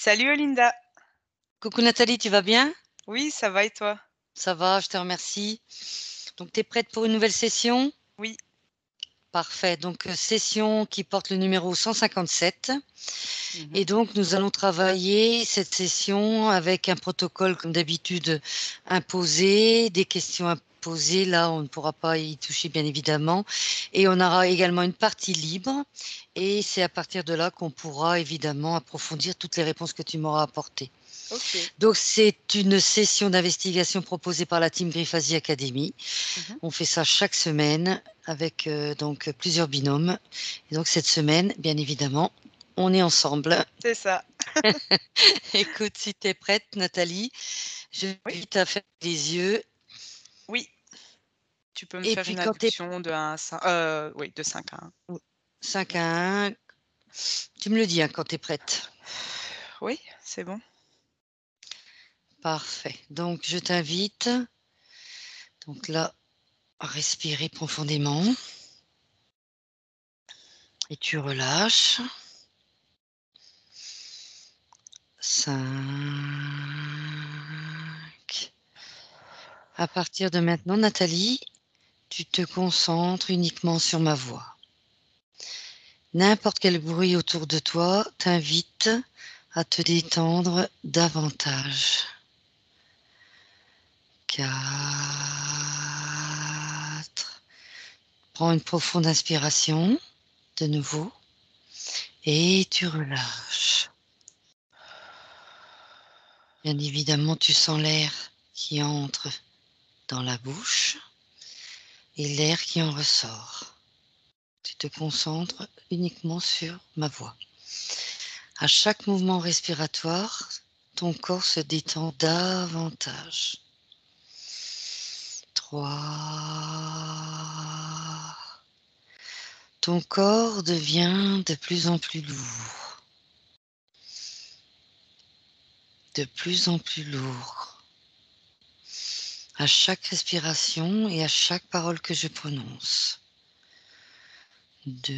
Salut Olinda. Coucou Nathalie, tu vas bien? Oui, ça va et toi? Ça va, je te remercie. Donc, tu es prête pour une nouvelle session? Oui. Parfait. Donc, session qui porte le numéro 157. Mhm. Et donc, nous allons travailler cette session avec un protocole, comme d'habitude, imposé, des questions imposées. Là, on ne pourra pas y toucher, bien évidemment. Et on aura également une partie libre. Et c'est à partir de là qu'on pourra, évidemment, approfondir toutes les réponses que tu m'auras apportées. Ok. Donc, c'est une session d'investigation proposée par la team Griffasie Academy. Mhm. On fait ça chaque semaine avec donc plusieurs binômes. Et donc, cette semaine, bien évidemment, on est ensemble. C'est ça. Écoute, si tu es prête, Nathalie, je Oui. t'invite à faire les yeux. Oui. Tu peux me Et faire puis, une quand tu es adduction de 1 à 5. Oui, de 5 à 1. 5 à 1, tu me le dis hein, quand tu es prête. Oui, c'est bon. Parfait. Donc, je t'invite, donc là, à respirer profondément. Et tu relâches. 5. À partir de maintenant, Nathalie, tu te concentres uniquement sur ma voix. N'importe quel bruit autour de toi t'invite à te détendre davantage. 4. Prends une profonde inspiration de nouveau et tu relâches. Bien évidemment, tu sens l'air qui entre dans la bouche et l'air qui en ressort. Tu te concentres uniquement sur ma voix. À chaque mouvement respiratoire, ton corps se détend davantage. 3. Ton corps devient de plus en plus lourd. De plus en plus lourd. À chaque respiration et à chaque parole que je prononce. 2.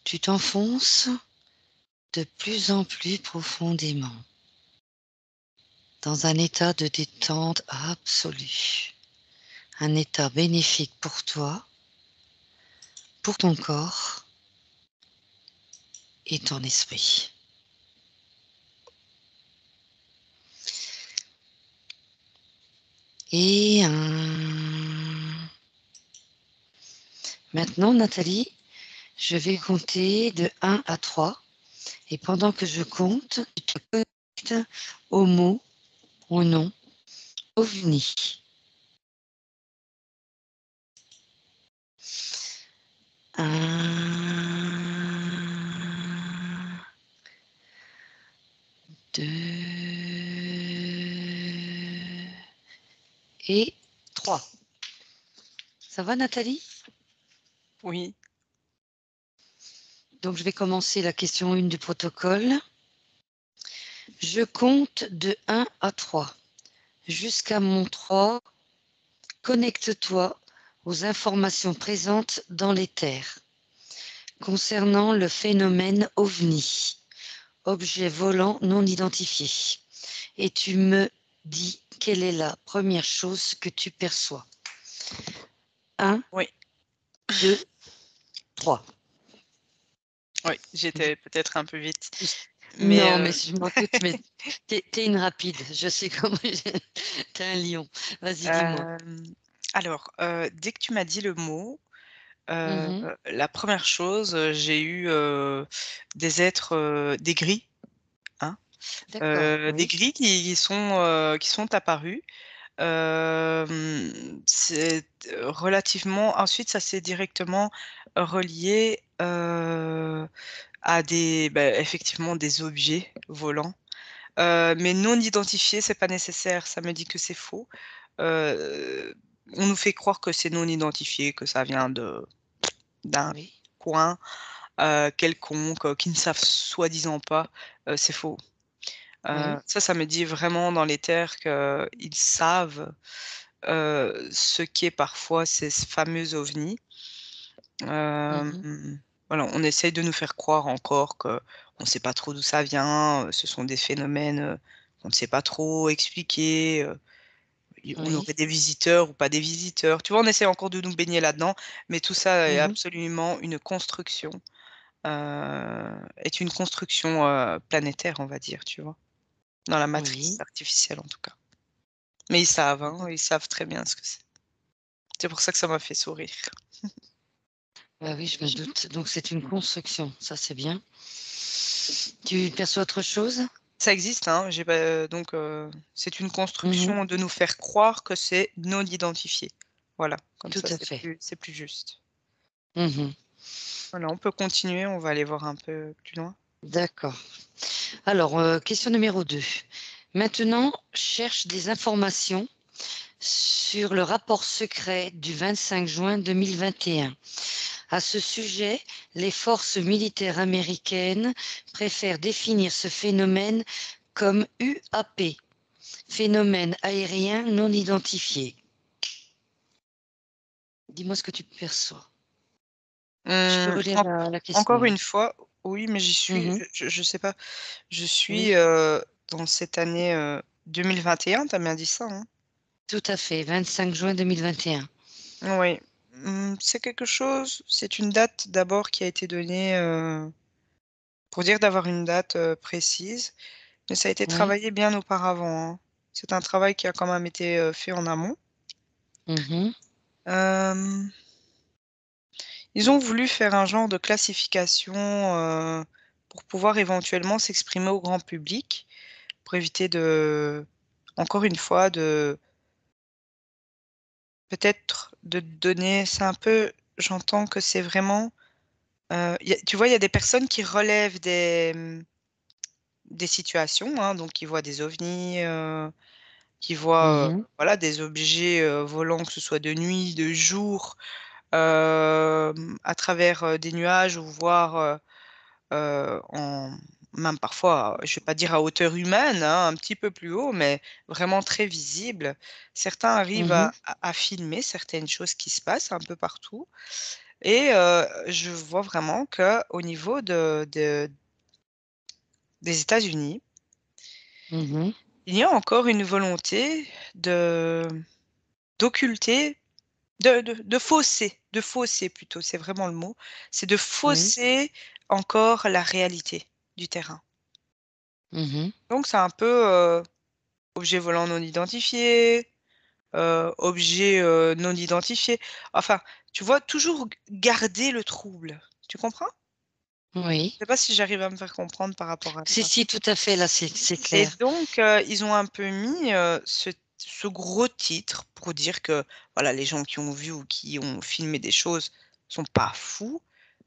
Tu t'enfonces de plus en plus profondément dans un état de détente absolue. Un état bénéfique pour toi, pour ton corps et ton esprit. Et maintenant, Nathalie, je vais compter de 1 à 3. Et pendant que je compte, tu te connectes au mot, au nom, OVNI. 1, 2 et 3. Ça va, Nathalie? Oui. Donc, je vais commencer la question 1 du protocole. Je compte de 1 à 3. Jusqu'à mon 3, connecte-toi aux informations présentes dans l'éther concernant le phénomène OVNI, objet volant non identifié. Et tu me dis quelle est la première chose que tu perçois. 1, Oui. 2, 3. Oui, j'étais peut-être un peu vite. Mais Non, mais je m'en doute, mais t'es une rapide. Je sais comment. T'es un lion. Vas-y, dis-moi. alors, dès que tu m'as dit le mot, Mhm. la première chose, j'ai eu des êtres, des gris, hein, D'accord, des oui. gris qui sont apparus. C'est relativement ensuite ça s'est directement relié, à des effectivement des objets volants, mais non identifiés, c'est pas nécessaire. Ça me dit que c'est faux. Heu, on nous fait croire que c'est non identifié, que ça vient d'un Oui. coin, quelconque, qui ne savent soi-disant pas, c'est faux. Oui. Ça me dit vraiment dans les terres qu'ils savent, ce qu'est parfois ces fameux ovnis. Mhm. Hem, voilà, on essaye de nous faire croire encore qu'on ne sait pas trop d'où ça vient, ce sont des phénomènes, qu'on ne sait pas trop expliquer, on Oui. aurait des visiteurs ou pas des visiteurs. Tu vois, on essaie encore de nous baigner là-dedans, mais tout ça est Mmh. absolument une construction, est une construction, planétaire, on va dire, tu vois? Dans la matrice Oui. artificielle, en tout cas. Mais ils savent, hein, D'ac ils savent très bien ce que c'est. C'est pour ça que ça m'a fait sourire. Bah oui, je me doute. Donc c'est une construction, ça c'est bien. Tu perçois autre chose? Ça existe, hein, j'ai pas donc c'est une Mmh. construction de nous faire croire que c'est non identifié. Voilà, comme Tout ça à fait. c'est plus juste. Mmh. Voilà, on peut continuer, on va aller voir un peu plus loin. D'accord. Alors, question numéro 2. Maintenant, cherche des informations sur le rapport secret du 25 juin 2021. À ce sujet, les forces militaires américaines préfèrent définir ce phénomène comme UAP, phénomène aérien non identifié. Dis-moi ce que tu perçois. Je peux Mmh, relire en la question, encore hein. une fois, oui, mais j'y suis, Mmh. je sais pas, je suis, Oui, dans cette année, 2021, tu as bien dit ça, hein? tout à fait, 25 juin 2021. Oui. C'est quelque chose c'est une date d'abord qui a été donnée, pour dire d'avoir une date, précise, mais ça a été Oui. travaillé bien auparavant, hein. C'est un travail qui a quand même été, fait en amont. Mmh. Hem, Ils ont voulu faire un genre de classification, pour pouvoir éventuellement s'exprimer au grand public, pour éviter de encore une fois, de peut-être de donner c'est un peu j'entends que c'est vraiment, y a tu vois, il y a des personnes qui relèvent des situations, hein, donc qui voient des ovnis, qui voient, Mmh. voilà, des objets, volants, que ce soit de nuit, de jour, à travers, des nuages ou voire, en même parfois, je vais pas dire à hauteur humaine, hein, un petit peu plus haut, mais vraiment très visible. Certains arrivent Mmh. à filmer certaines choses qui se passent un peu partout et je vois vraiment qu'au niveau des États-Unis, Mmh. il y a encore une volonté de d'occulter, de fausser plutôt, c'est vraiment le mot. C'est de Oui. fausser encore la réalité du terrain. Mmh. Donc c'est un peu, objet volant non identifié, objet, non identifié. Enfin, tu vois, toujours garder le trouble. Tu comprends? Oui. Je sais pas si j'arrive à me faire comprendre par rapport à Si, ça. si, tout à fait, là, c'est Et clair. donc, ils ont un peu mis, ce gros titre pour dire que, voilà, les gens qui ont vu ou qui ont filmé des choses sont pas fous,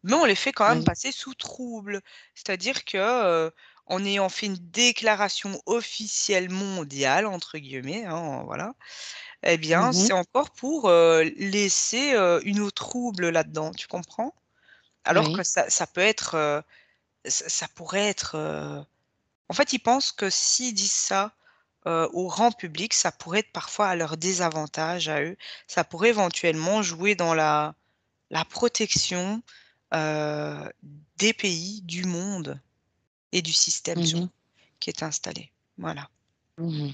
mais on les fait quand même Oui. passer sous trouble. C'est-à-dire que, en ayant fait une «déclaration officielle mondiale» entre guillemets, hein, voilà, eh bien, Mmh. c'est encore pour, laisser, une eau trouble là-dedans, tu comprends? Alors que Oui. ça peut être, ça pourrait être, en fait, ils pensent que s'ils disent ça, au grand public, ça pourrait être parfois à leur désavantage à eux. Ça pourrait éventuellement jouer dans la protection, heu, des pays, du monde et du système Mmh. surtout qui est installé. Voilà. Mmh.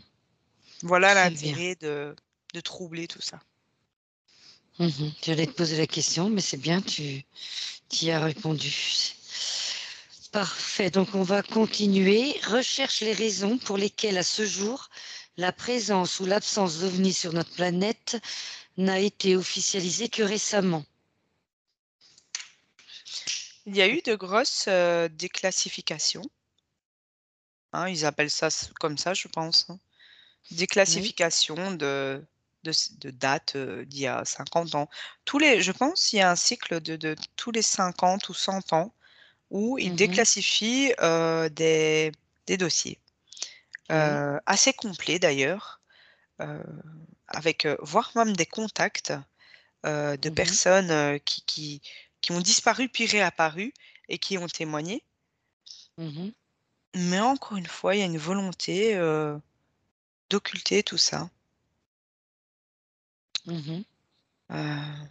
Voilà Très bien. l'intérêt de troubler tout ça. Mmh. J'allais te poser la question, mais c'est bien, tu y as répondu. Parfait, donc on va continuer. Recherche les raisons pour lesquelles, à ce jour, la présence ou l'absence d'OVNI sur notre planète n'a été officialisée que récemment. Il y a eu de grosses, déclassifications, hein, ils appellent ça comme ça, je pense, hein. Oui. Déclassification de dates, d'il y a 50 ans. Tous les je pense, il y a un cycle de tous les 50 ou 100 ans où ils Mmh. déclassifient, des dossiers, Oui. assez complets d'ailleurs, heu, avec, voire même des contacts, de Mmh. personnes, qui ont disparu puis réapparues et qui ont témoigné. Mmh. Mais encore une fois, il y a une volonté, d'occulter tout ça. Mmh. Heu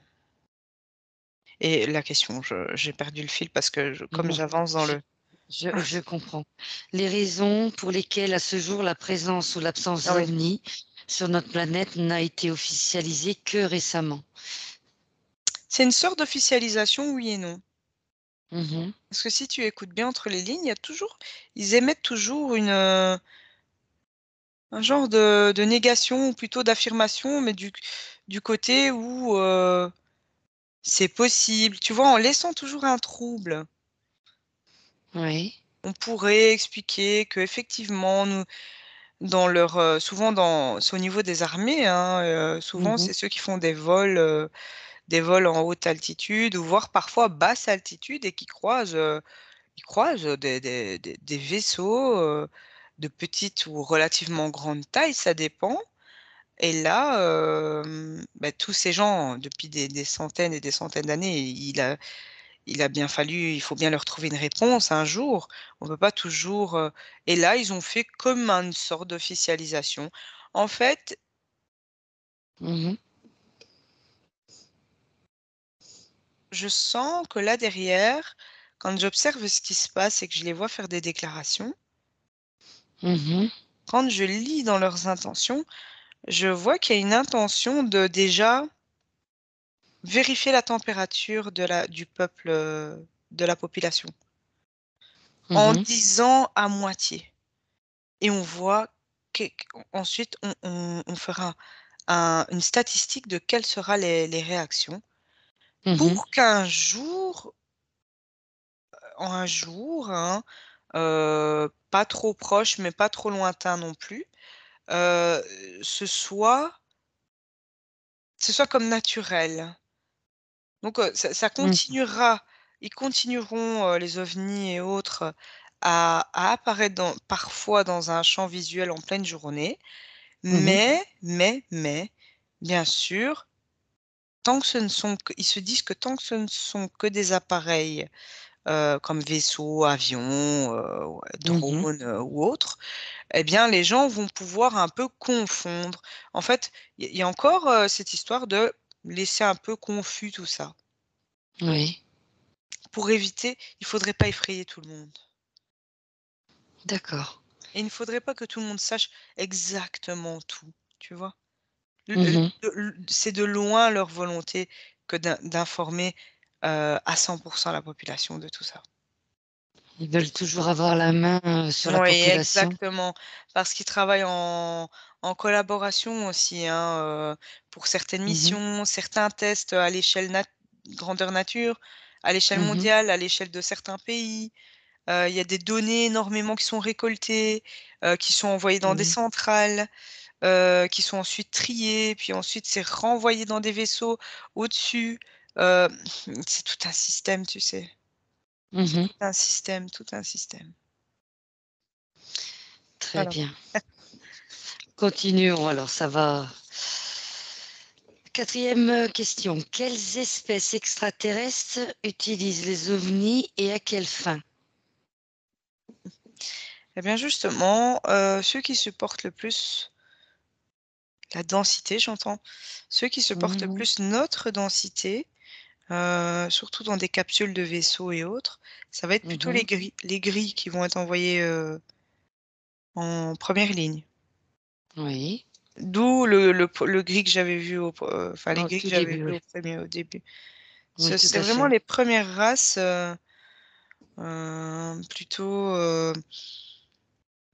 Et la question, j'ai perdu le fil parce que comme Bon, j'avance dans le... je comprends. Les raisons pour lesquelles, à ce jour, la présence ou l'absence Ah oui. d'OVNI sur notre planète n'a été officialisée que récemment. C'est une sorte d'officialisation, oui et non. Mhm, Parce que si tu écoutes bien entre les lignes, il y a toujours, ils émettent toujours un genre de négation ou plutôt d'affirmation, mais du côté où c'est possible. Tu vois, en laissant toujours un trouble. oui. On pourrait expliquer que effectivement, nous, dans leur, souvent c'est au niveau des armées, hein, souvent Mhm, c'est ceux qui font des vols en haute altitude ou voire parfois basse altitude et qui ils croisent des vaisseaux de petite ou relativement grande taille, ça dépend. Et là, bah, tous ces gens, depuis des centaines et des centaines d'années, il a bien fallu, il faut bien leur trouver une réponse un jour. On peut pas toujours. Et là, ils ont fait comme une sorte d'officialisation. En fait, mhm, je sens que là derrière, quand j'observe ce qui se passe et que je les vois faire des déclarations, mhm, quand je lis dans leurs intentions, je vois qu'il y a une intention de déjà vérifier la température du peuple, de la population, en mhm, disant à moitié. Et on voit ensuite, on fera une statistique de quelles seront les réactions mhm, pour qu'un jour, un jour, hein, pas trop proche, mais pas trop lointain non plus, euh, ce soit, ce soit comme naturel. Donc, ça mhm, continuera, ils continueront, les ovnis et autres, à apparaître parfois dans un champ visuel en pleine journée, mhm, mais, bien sûr, tant que ce ne sont que ils se disent que tant que ce ne sont que des appareils, comme vaisseaux, avions, ouais, mhm. drones, ou autres, eh bien, les gens vont pouvoir un peu confondre. En fait, il y a encore, cette histoire de laisser un peu confus tout ça. Oui, Pour éviter, il faudrait pas effrayer tout le monde d'accord. et il ne faudrait pas que tout le monde sache exactement tout, tu vois? Mhm. C'est de loin leur volonté que d'informer, à 100 la population de tout ça. Ils veulent toujours avoir la main sur la Oui, population. exactement, parce qu'ils travaillent en collaboration aussi, hein, pour certaines Mhm, missions, certains tests à l'échelle grandeur nature, à l'échelle mhm, mondiale, à l'échelle de certains pays. Il y a des données énormément qui sont récoltées, qui sont envoyées dans des oui. centrales, qui sont ensuite triées, puis ensuite c'est renvoyé dans des vaisseaux au-dessus. Heu, c'est tout un système, tu sais? C'est Mhm. tout un système, tout un système. Très Voilà. bien. Continuons alors, ça va. Quatrième question. Quelles espèces extraterrestres utilisent les ovnis et à quelle fin? Et bien justement, ceux qui supportent le plus la densité, j'entends, ceux qui supportent le Mhm, plus notre densité, surtout dans des capsules de vaisseaux et autres, ça va être plutôt mhm. les gris qui vont être envoyés, en première ligne. Oui, D'où le gris que j'avais vu enfin les au gris que tout j'avais début, vus oui. au début. Oui, tout C'est à vraiment fait. les premières races, plutôt,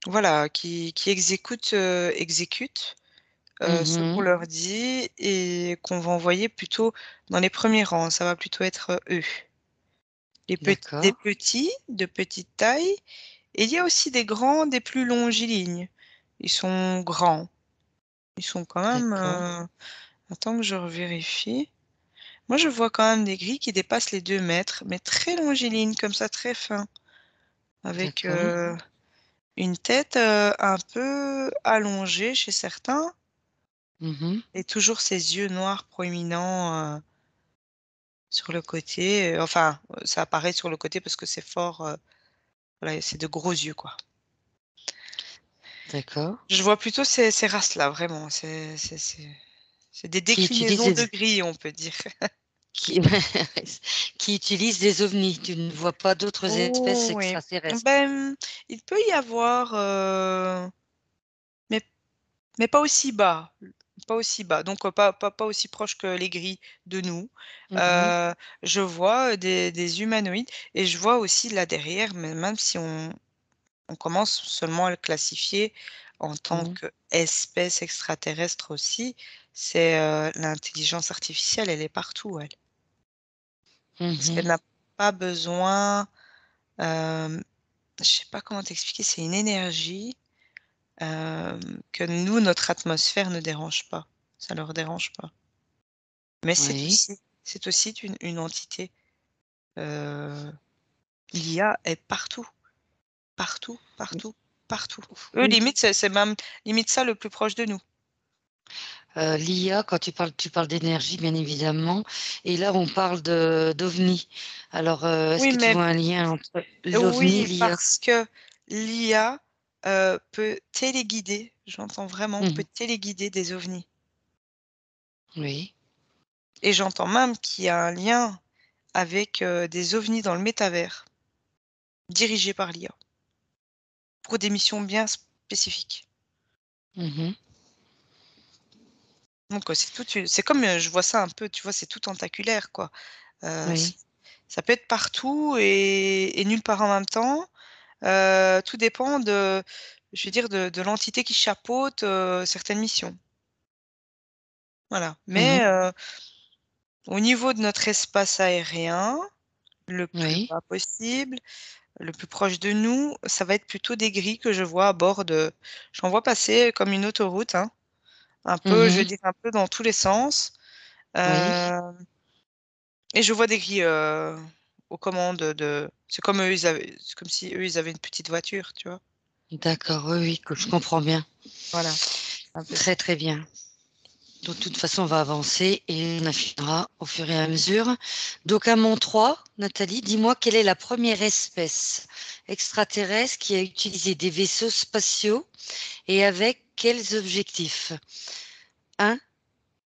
voilà, qui exécutent, ce qu'on Mhm, leur dit et qu'on va envoyer plutôt dans les premiers rangs. Ça va plutôt être, eux. Des d'accord, petits, de petite taille et il y a aussi des grands, des plus longilignes. Ils sont grands. Ils sont quand même, d'accord, attends que je revérifie. Moi, je vois quand même des grilles qui dépassent les 2 mètres, mais très longilignes, comme ça, très fins, avec, d'accord. une tête, un peu allongée chez certains Mhm, et toujours ces yeux noirs proéminents, sur le côté, enfin, ça apparaît sur le côté parce que c'est fort, voilà, c'est de gros yeux, quoi. d'accord. Je vois plutôt ces races-là, vraiment, c'est des Qui déclinaisons de utilisent gris, on peut dire. qui, qui utilisent des ovnis. Tu ne vois pas d'autres espèces Oh, oui. extraterrestres. Ben, il peut y avoir, mais, mais pas aussi bas. Pas aussi bas, donc pas aussi proche que les gris de nous. Mhm, Je vois des humanoïdes et je vois aussi là derrière, mais même si on commence seulement à le classifier en tant mhm, qu'espèce extraterrestre aussi, c'est l'intelligence artificielle, elle est partout, elle. Parce mhm. qu'elle n'a pas besoin, je sais pas comment t'expliquer, c'est une énergie que nous, notre atmosphère ne dérange pas. Ça leur dérange pas. Mais Oui, c'est aussi une entité. Euh, L'IA est partout, partout, partout, partout. Eux, oui. limite, c'est même limite ça le plus proche de nous. L'IA, quand tu parles d'énergie, bien évidemment. Et là, on parle d'OVNI. Alors, est-ce Oui, que tu mais vois un lien entre l'OVNI et oui, l'IA? parce que l'IA peut téléguider, j'entends vraiment, peut Mhm. téléguider des ovnis. Oui. Et j'entends même qu'il y a un lien avec des ovnis dans le métavers, dirigés par l'IA, pour des missions bien spécifiques. Mhm. Donc, c'est comme, je vois ça un peu, tu vois, c'est tout tentaculaire, quoi. Oui. Ça peut être partout et nulle part en même temps. Tout dépend je veux dire, de l'entité qui chapeaute certaines missions. Voilà. Mhm. Mais au niveau de notre espace aérien, le plus Oui. bas possible, le plus proche de nous, ça va être plutôt des grilles que je vois à bord de. J'en vois passer comme une autoroute, hein, un peu, je veux Mhm. dire, un peu dans tous les sens. Oui. Euh, et je vois des grilles aux commandes de. C'est comme si eux, ils avaient une petite voiture, tu vois. D'accord. Oui, oui, que je comprends bien. Voilà, un peu Très, ça. très bien. De toute façon, on va avancer et on affinera au fur et à mesure. Donc, à mon 3, Nathalie, dis-moi quelle est la première espèce extraterrestre qui a utilisé des vaisseaux spatiaux et avec quels objectifs? Un,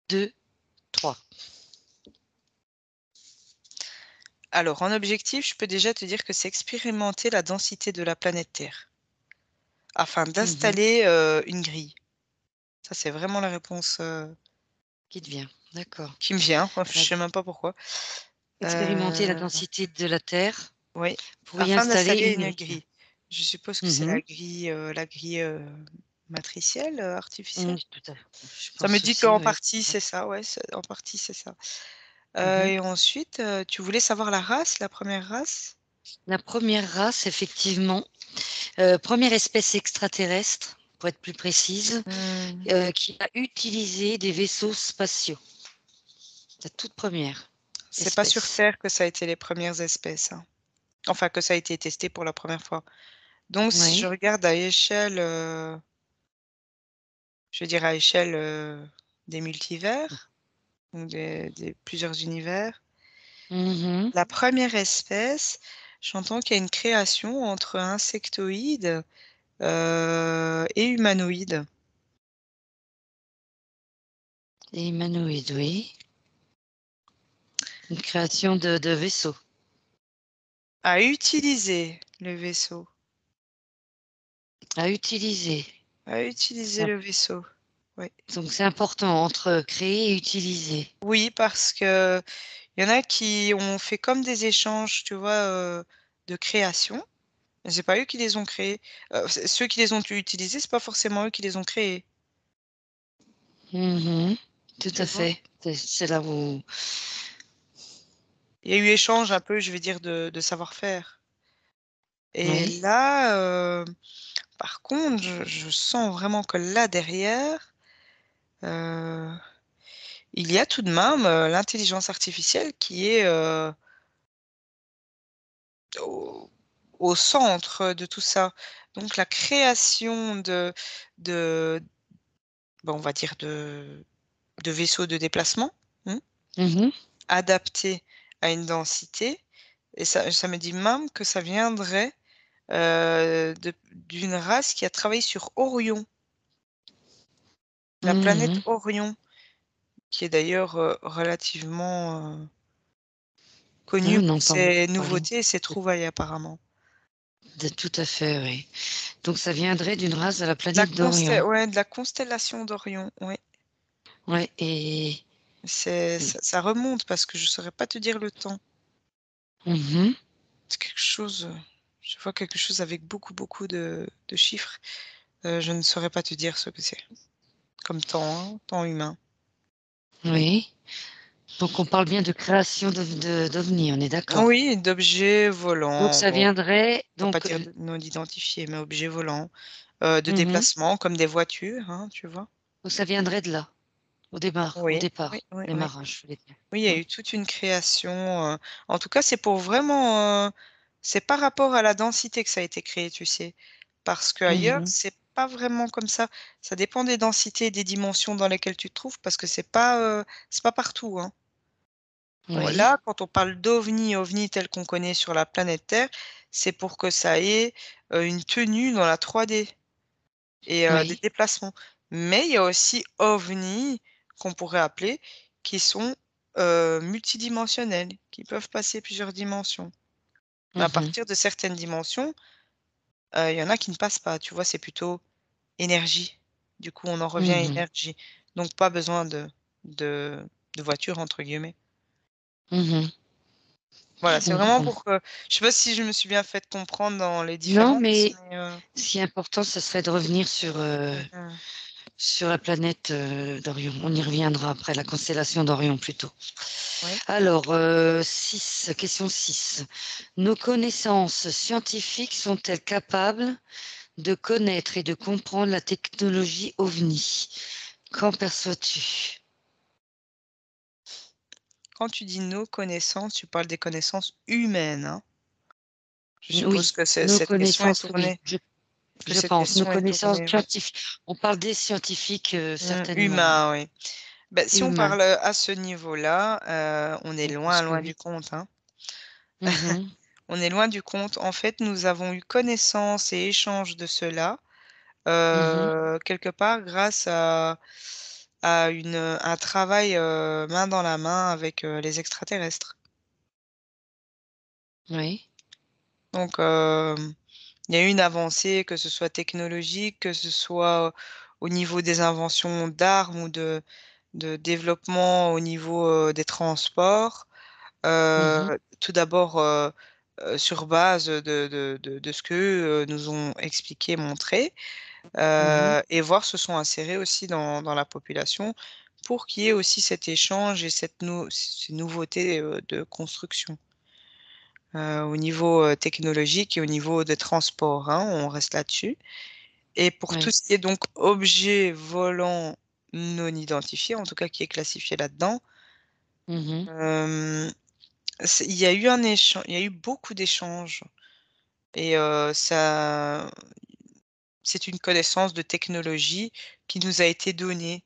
2, 3. Alors, en objectif, je peux déjà te dire que c'est expérimenter la densité de la planète Terre afin Mhm. d'installer une grille. Ça, c'est vraiment la réponse Qui devient? D'accord. qui me vient. Je La- sais même pas pourquoi. Expérimenter la Euh, densité de la Terre oui, pour y afin installer d'installer une une grille. grille. Je suppose que c'est Mhm. la grille matricielle, artificielle. Oui, tout à fait. Je Ça me pense dit aussi, qu'en oui. partie, c'est ça. Ouais, en partie, c'est ça. Mhm. Et ensuite, tu voulais savoir la race, la première race? La première race, effectivement, première espèce extraterrestre, pour être plus précise, Hmm, qui a utilisé des vaisseaux spatiaux. La toute première c'est pas sur espèce. Terre que ça a été les premières espèces, hein. Enfin, que ça a été testé pour la première fois. Donc, si je Oui. regarde à échelle, je veux dire à échelle des multivers, donc des plusieurs univers, Mhm. la première espèce, j'entends qu'il y a une création entre insectoïde et humanoïde. Et humanoïde, oui. Une création de vaisseaux. À utiliser le vaisseau. À utiliser. À utiliser le vaisseau. Oui. Donc c'est important entre créer et utiliser. Oui, parce que il y en a qui ont fait comme des échanges, tu vois, de création. Mais c'est pas eux qui les ont créés. Ceux qui les ont utilisés, c'est pas forcément eux qui les ont créés. Mhm. Tout Tu à vois? fait. C'est là où. Il y a eu échange un peu, je vais dire, de savoir-faire. Et Oui. là, par contre, je sens vraiment que là derrière, euh, il y a tout de même l'intelligence artificielle qui est au, au centre de tout ça. Donc la création de bon, on va dire de vaisseaux de déplacement, hein, Mhm. adaptés à une densité. Et ça me dit même que ça viendrait d'une race qui a travaillé sur Orion, la planète Mhm. Orion, qui est d'ailleurs relativement connu Ah pour non, pas ses parler. nouveautés et ses trouvailles apparemment. Tout à fait, oui. Donc ça viendrait d'une race de la La planète consté d'Orion. Ouais, de la constellation d'Orion, oui. Ouais, et Ça remonte parce que je saurais pas te dire le temps. mhm, C'est quelque chose, je vois quelque chose avec beaucoup, beaucoup de chiffres. Je ne saurais pas te dire ce que c'est comme temps, hein, temps humain. oui. Donc on parle bien de création d'ovnis, on est d'accord. Oui, d'objets Donc volants, ça bon, viendrait, on va pas donc, dire d non identifiés, mais objets volants, de mhm, déplacement comme des voitures, hein, tu vois? donc ça viendrait de là, au Oui, oui, départ, oui, oui. démarrage, je voulais dire. Oui, il y a Hein. eu toute une création, en tout cas, c'est pour vraiment, c'est par rapport à la densité que ça a été créé, tu sais? Parce qu'ailleurs, Mhm, c'est pas vraiment comme ça. Ça dépend des densités et des dimensions dans lesquelles tu te trouves parce que c'est pas partout, hein. oui, Là, quand on parle d'ovni tel qu'on connaît sur la planète Terre, c'est pour que ça ait, une tenue dans la 3D et des oui, déplacements. Mais il y a aussi ovnis qu'on pourrait appeler qui sont, multidimensionnels, qui peuvent passer plusieurs dimensions. Mais à mhm, partir de certaines dimensions, il y en a qui ne passent pas, tu vois? C'est plutôt énergie. Du coup, on en revient à mhm, énergie. Donc pas besoin de de «voiture» entre guillemets. mhm. Voilà, Je c'est vraiment comprends. pour que je sais pas si je me suis bien fait comprendre dans les Non, différences, mais mais ce qui est important, ce serait de revenir mmh mh. sur la planète d'Orion. On y reviendra après, la constellation d'Orion plutôt. Oui. Alors, 6, question 6. Nos connaissances scientifiques sont-elles capables de connaître et de comprendre la technologie OVNI? Qu'en perçois-tu? Quand tu dis nos connaissances, tu parles des connaissances humaines, hein? Je suppose Oui, que nos cette question est connaissances, oui, tournée que je cette pense. Nos question est connaissances tournée, oui. scientifiques. On parle des scientifiques, certainement, oui. Humain, oui. Bah, si on Humains, parle, à ce niveau-là, on est loin, puisque loin oui. du compte, hein. Mhm, On est loin du compte. En fait, nous avons eu connaissance et échange de cela, mhm, quelque part grâce à un travail, main dans la main avec, les extraterrestres. oui. Donc, il y a eu une avancée, que ce soit technologique, que ce soit au niveau des inventions d'armes ou de développement au niveau, des transports. Mhm, Tout d'abord, sur base de ce qu'eux, nous ont expliqué, montré, mhm, et voir se sont insérés aussi dans la population pour qu'il y ait aussi cet échange et ces nouveautés, de construction. Au niveau, technologique et au niveau des transports, hein, on reste là-dessus et pour tout oui. ce qui est donc objet volant non identifié, en tout cas qui est classifié là-dedans, Mhm, hem, il y a eu beaucoup d'échanges et c'est une connaissance de technologie qui nous a été donnée,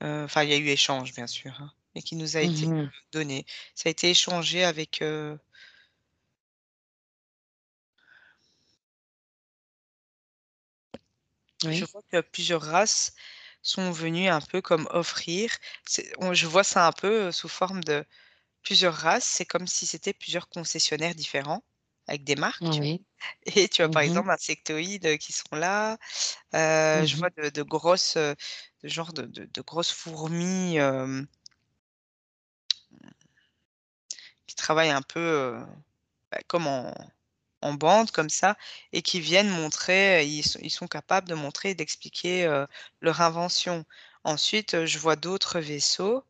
enfin il y a eu échange bien sûr, hein, mais qui nous a été, mhm, donnée. Ça a été échangé avec, je oui. vois que plusieurs races sont venues un peu comme offrir. Je vois ça un peu, sous forme de plusieurs races. C'est comme si c'était plusieurs concessionnaires différents avec des marques, tu vois? Oui. Et tu as par Mhm, exemple insectoïdes, qui sont là. Je mhm, vois de grosses, de genre de grosses fourmis, qui travaillent un peu, bah, comme en bande comme ça et qui viennent montrer, ils sont capables de montrer et d'expliquer, leur invention. Ensuite, je vois d'autres vaisseaux,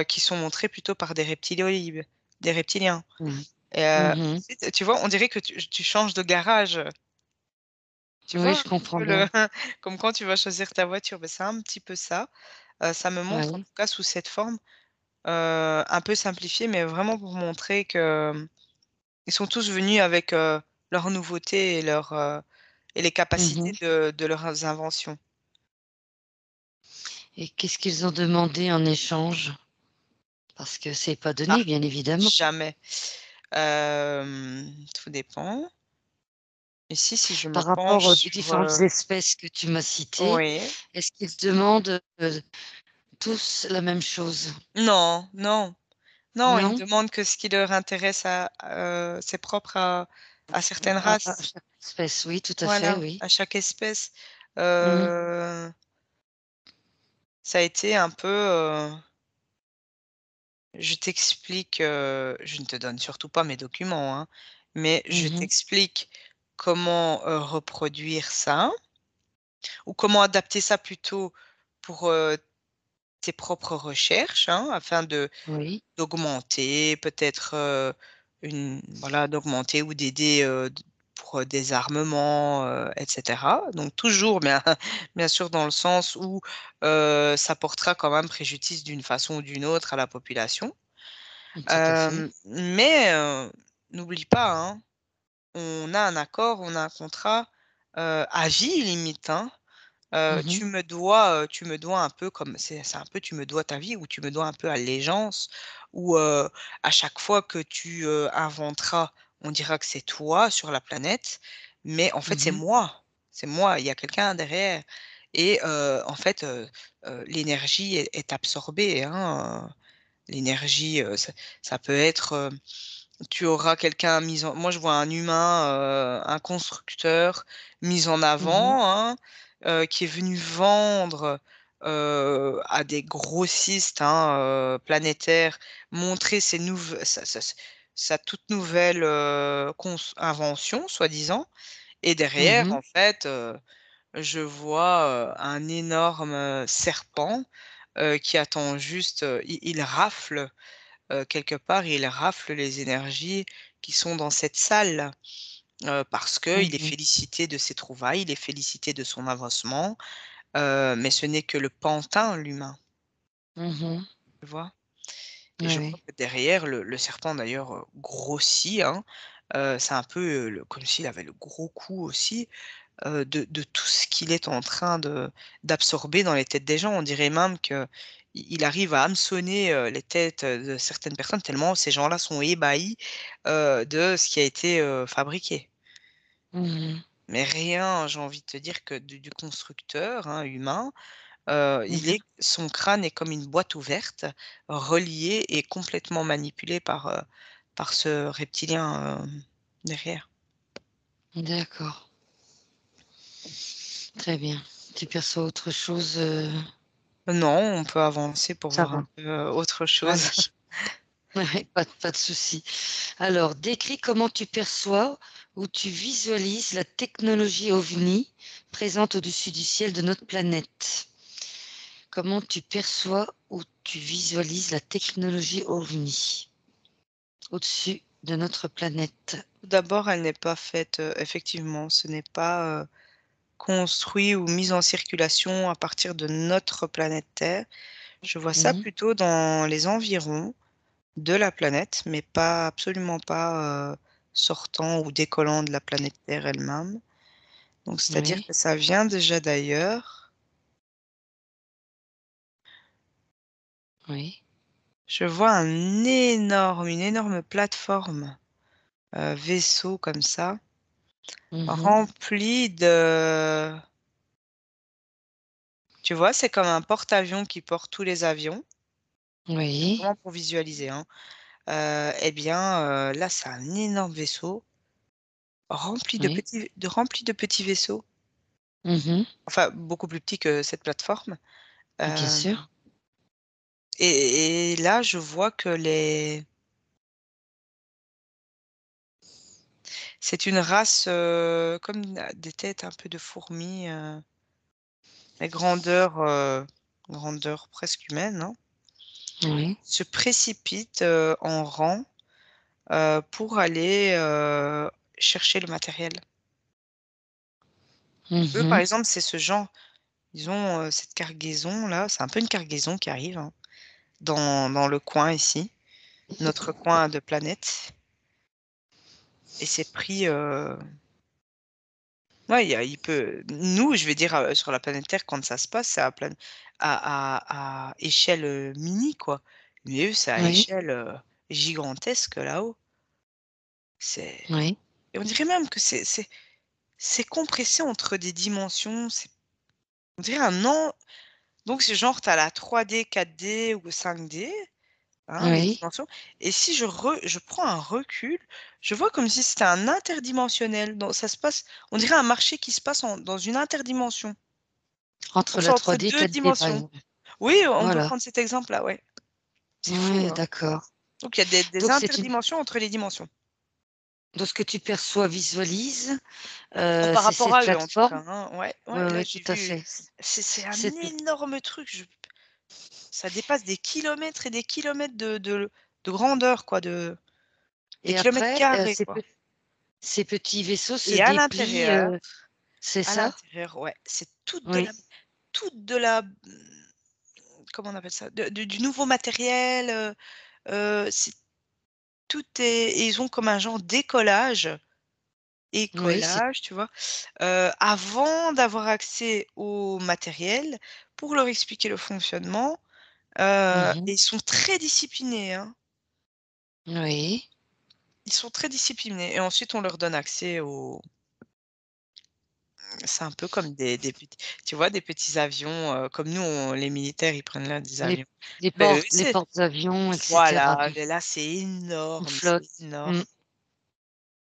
qui sont montrés plutôt par des reptiliens mhm, et mhm. ensuite, tu vois, on dirait que tu changes de garage, tu Oui, vois un je petit comprends peu le bien. comme quand tu vas choisir ta voiture, bah, c'est un petit peu ça. Ça me montre en Oui. tout cas sous cette forme, un peu simplifiée, mais vraiment pour montrer que, ils sont tous venus avec, leurs nouveautés et les capacités Mhm. de leurs inventions. Et qu'est-ce qu'ils ont demandé en échange? Parce que c'est pas Ah, donné, bien évidemment. jamais. Tout dépend. Ici, si je me Par rapport penche aux sur, différentes espèces que tu m'as citées, oui. est-ce qu'ils demandent, tous la même chose? Non, non. Non, ils Non? demandent que ce qui leur intéresse c'est propre à certaines À races. chaque espèce, oui, tout à fait, Voilà, oui. à chaque espèce. Mmh. Ça a été un peu, je t'explique, je ne te donne surtout pas mes documents, hein, mais je Mmh mh. t'explique comment, reproduire ça ou comment adapter ça plutôt pour, tes propres recherches, hein, afin de Oui. d'augmenter peut-être, d'augmenter ou d'aider, d pour, des armements, et cetera. Donc toujours bien bien sûr dans le sens où, ça portera quand même préjudice d'une façon ou d'une autre à la population. Tout à fait. Mais n'oublie pas, hein, on a un accord, on a un contrat, à vie limite, hein. Mmh mh. Tu me dois un peu comme c'est un peu tu me dois ta vie ou tu me dois un peu allégeance ou, à chaque fois que tu, inventeras, on dira que c'est toi sur la planète, mais en fait Mmh mh. c'est moi, il y a quelqu'un derrière et en fait, l'énergie est absorbée, hein, l'énergie, ça peut être, tu auras quelqu'un mis en moi je vois un humain, un constructeur mis en Mmh mh. avant, hein, qui est venu vendre, à des grossistes, hein, planétaires, montrer ses nouve sa toute nouvelle, invention soi-disant et Mmh derrière mh. en fait, je vois, un énorme, serpent, qui attend juste, il rafle quelque part, il rafle les énergies qui sont dans cette salle, parce qu'il est Mmh mh. félicité de ses trouvailles, il est félicité de son avancement, mais ce n'est que le pantin, l'humain, Mmh mh. tu vois? Et Oui, je vois oui. que derrière le serpent d'ailleurs, grossit, hein, c'est un peu, comme s'il avait le gros cou aussi, de tout ce qu'il est en train d'absorber dans les têtes des gens. On dirait même qu'il arrive à hameçonner, les têtes, de certaines personnes tellement ces gens-là sont ébahis, de ce qui a été, fabriqué. Mmh mh. Mais rien, j'ai envie de te dire que du constructeur, hein, humain, Mmh mh. son crâne est comme une boîte ouverte, relié et complètement manipulé par ce reptilien, derrière. D'accord. Très bien. Tu perçois autre chose, Non, on peut avancer pour ça voir va. un peu, autre chose. Allez. Ouais, pas de souci. Alors, décris comment tu perçois ou tu visualises la technologie OVNI présente au-dessus du ciel de notre planète. Comment tu perçois ou tu visualises la technologie OVNI au-dessus de notre planète? Tout d'abord, elle n'est pas faite, effectivement, ce n'est pas, construit ou mis en circulation à partir de notre planète Terre. Je vois ça Mmh. plutôt dans les environs de la planète, mais pas absolument pas, sortant ou décollant de la planète Terre elle-même. Donc c'est-à-dire Oui, que ça vient déjà d'ailleurs. oui. Je vois une énorme plateforme, vaisseau comme ça, Mmh. remplie de tu vois, c'est comme un porte-avions qui porte tous les avions. C'est Oui, vraiment pour visualiser, hein. Et bien, là, c'est un énorme vaisseau oui. rempli de petits vaisseaux, Mmh. enfin beaucoup plus petits que cette plateforme, Bien hem sûr. et là, je vois que les c'est une race, comme des têtes un peu de fourmis, les grandeur presque humaine, hein, Oui. se précipitent, en rang, pour aller, chercher le matériel. Eux, par Mmh. exemple, c'est ce genre. Ils ont, cette cargaison-là, c'est un peu une cargaison qui arrive, hein, dans le coin ici, notre coin de planète et c'est pris, ouais, il peut nous, je vais dire, sur la planète Terre, quand ça se passe, c'est à échelle, mini, quoi. Mais eux, c'est à Oui, échelle, gigantesque là-haut. C'est oui. et on dirait même que c'est compressé entre des dimensions, on dirait un an donc c'est genre tu as la 3D, 4D ou 5D. hein, les Oui. dimensions. Et si je prends un recul, je vois comme si c'était un interdimensionnel. Donc ça se passe, on dirait un marché qui se passe dans une interdimension. On Entre soit la entre 3D et 2 4D, par dimensions. exemple. Oui, on peut Voilà. prendre cet exemple-là, ouais. C'est fou, Oui, hein. d'accord. Donc il y a des Donc c'est une interdimensions entre les dimensions. donc ce que tu perçois, visualises, Par c'est rapport cette à eux, en tout cas, plateforme? hein. Ouais, Oui, ouais, là oui, j'ai tout à vu, fait. c'est un Cette énorme truc, ça dépasse des kilomètres et des kilomètres de grandeur, quoi, des et kilomètres après, carrés, quoi. ces petits vaisseaux se Et déplient, c'est à ça? l'intérieur, ouais, c'est Oui. toute de la, comment on appelle ça? Du nouveau matériel, c'est tout est et ils ont comme un genre d'écolage, Oui, c'est écolage, tu vois? Avant d'avoir accès au matériel, pour leur expliquer le fonctionnement, mmh. et ils sont très disciplinés, hein. Oui. Ils sont très disciplinés et ensuite on leur donne accès au c'est un peu comme des petits tu vois, des petits avions, comme nous les militaires, ils prennent là des Les avions. Ben eux, les c'est porte-avions et cetera, voilà, donc et là, c'est une énorme, c'est flotte. énorme. Mmh.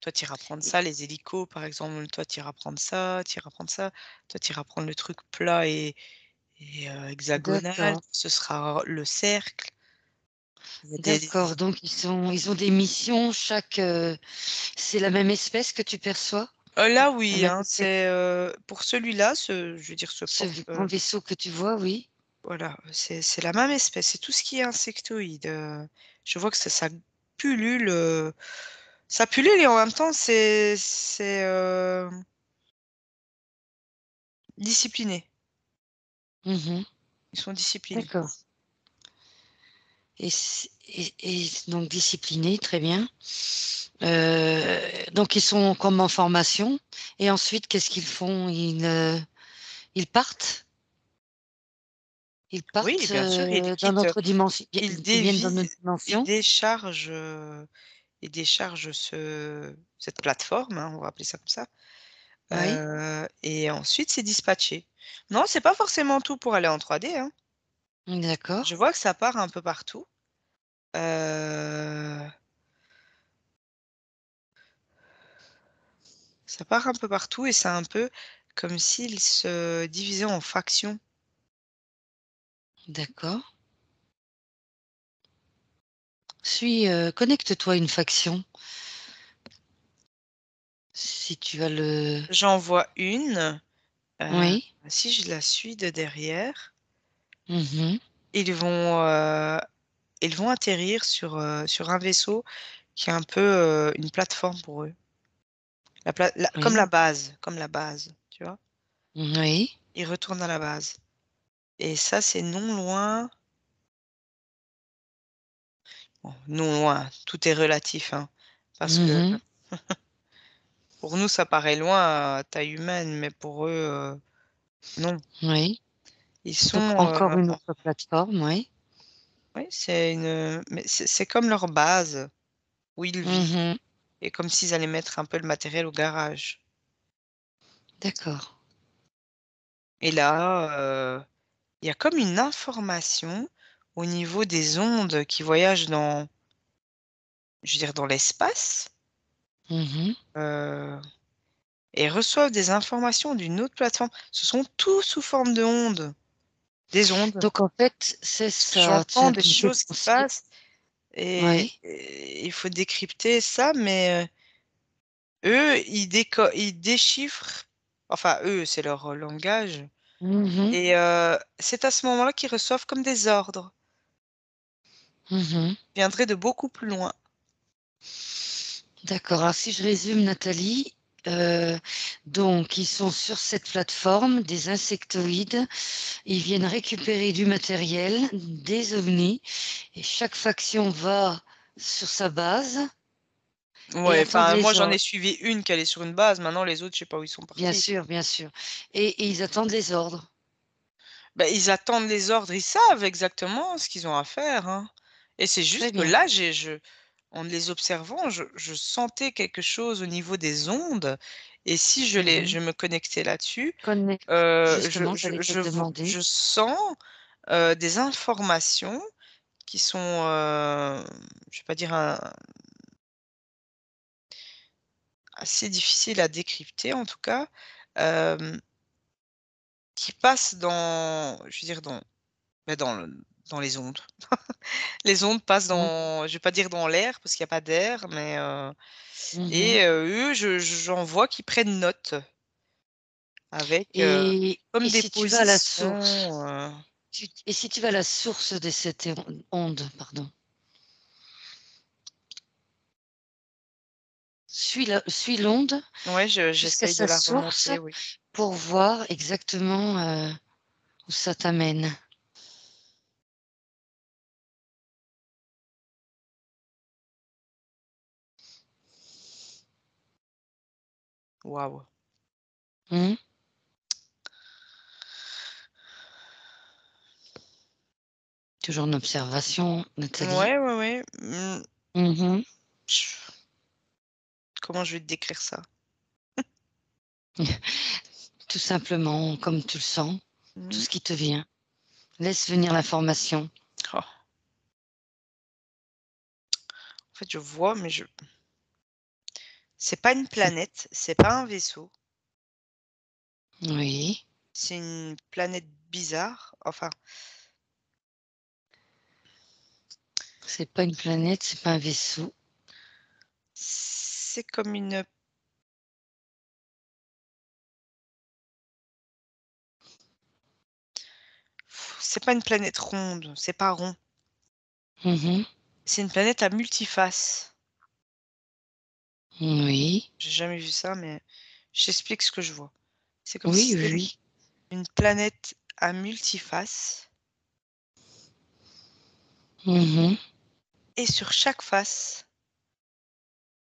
Toi, tu iras prendre Et ça, les hélicos, par exemple, toi, tu iras prendre ça, tu iras prendre ça. Toi, tu iras prendre le truc plat et hexagonal, d'accord, ce sera le cercle. Il y a des d'accord, donc ils ont des missions, c'est la même espèce que tu perçois? là, La oui, même hein, espèce, c'est, pour celui-là, je veux dire ce ce porte, grand vaisseau que tu vois, oui? voilà, c'est la même espèce, c'est tout ce qui est insectoïde, je vois que ça pullule, ça pullule et en même temps discipliné. Mmh. Ils sont disciplinés. D'accord, et donc disciplinés, très bien. Donc ils sont comme en formation et ensuite qu'est-ce qu'ils font? Ils partent? Ils Oui, partent, bien sûr, ils dans quittent, notre dimension, ils ils viennent dans dévient notre dimension? ils déchargent cette plateforme, hein, on va appeler ça comme ça, Oui, et ensuite c'est dispatché. Non, c'est pas forcément tout pour aller en 3D, hein. d'accord. Je vois que ça part un peu partout, heu, ça part un peu partout et c'est un peu comme s'ils se divisaient en factions. D'accord. Connecte-toi à une faction, si tu as le J'en vois une, heu, oui. si je la suis de derrière, Mmh. ils vont, heu ils vont atterrir sur un vaisseau qui est un peu, une plateforme pour eux. Oui, Comme la base, tu vois? oui. Ils retournent à la base et ça, c'est non loin, bon, non loin, tout est relatif, hein, parce que Mmh. pour nous, ça paraît loin à taille humaine, mais pour eux, non. Oui. Ils Donc sont, encore une autre plateforme, oui. oui, mais c'est comme leur base où ils vivent Mmh. et comme s'ils allaient mettre un peu le matériel au garage D'accord. et là, il y a comme une information au niveau des ondes qui voyagent je veux dire dans l'espace, Mmh. heu et reçoivent des informations d'une autre plateforme. Ce sont tout sous forme de ondes, des ondes. Donc en fait, c'est Parce que ça, j'entends ça des me fait choses qui penser passent oui. et il faut décrypter ça, mais eux, ils déchiffrent, enfin eux, c'est leur, langage Mmh. et c'est à ce moment-là qu'ils reçoivent comme des ordres, Mmh. qui viendraient de beaucoup plus loin. D'accord, alors si je résume Nathalie, heu, donc ils sont sur cette plateforme, des insectoïdes, ils viennent récupérer du matériel, des ovnis et chaque faction va sur sa base et Ouais, attendent enfin moi les j'en ai ordres. suivi une qui allait sur une base, maintenant les autres, je sais pas où ils sont partis. Bien sûr et ils attendent les ordres. Bah, ils attendent les ordres, ils savent exactement ce qu'ils ont à faire, hein. Et c'est Très juste que bien. là, en les observant, je sentais quelque chose au niveau des ondes et si Mmh. je me connectais là-dessus, Connect justement, j'allais te le demander. je sens, des informations qui sont, je vais pas dire assez difficiles à décrypter en tout cas, hem, qui passent dans je veux dire dans les ondes. Les ondes passent Mmh. dans je vais pas dire dans l'air parce qu'il y a pas d'air, mais Mmh. et eux, j'en vois qui prennent note avec, Et comme des si tu vas à la source, positions, et si tu vas à la source de cette onde, pardon, suis l'onde ouais, jusqu'à j'essaye de sa la source remonter, oui. pour voir exactement, où ça t'amène. Waouh! Mmh. Toujours en observation, Nathalie. Ouais, ouais, ouais, Mmh. ch comment je vais te décrire ça? Tout simplement comme tu le sens, tout Mmh. ce qui te vient. Laisse venir l'information. Oh, en fait, je vois, mais je c'est pas une planète, c'est pas un vaisseau, Oui, c'est une planète bizarre, enfin, c'est pas une planète, c'est pas un vaisseau. c'est comme une c'est pas une planète ronde, c'est pas rond. Mmh. C'est une planète à multifaces. Oui, J'ai jamais vu ça, mais j'explique ce que je vois. C'est comme si oui, c'était oui. une planète à multifaces Mmh. et sur chaque face,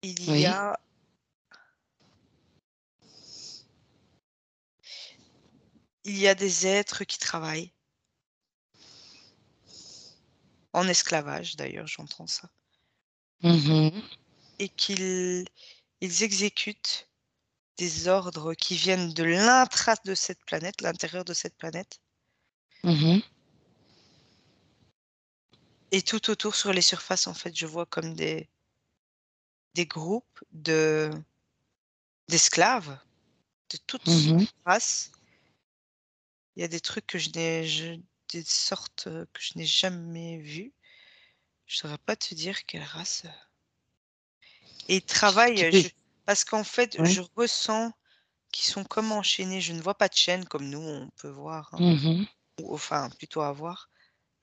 il y Oui. a il y a des êtres qui travaillent, en esclavage d'ailleurs, j'entends ça, Mmh. et ils exécutent des ordres qui viennent de l'intra de cette planète, l'intérieur de cette planète, Mmh. et tout autour sur les surfaces, en fait, je vois comme des groupes d'esclaves de toutes Mmh. races. Il y a des trucs que des sortes, que je n'ai jamais vues. Je saurais pas te dire quelle race, et ils Tu travaillent, peux, je parce qu'en fait, ouais. je ressens qu'ils sont comme enchaînés. Je ne vois pas de chaîne comme nous, on peut voir, hein, Mmh. ou enfin plutôt avoir,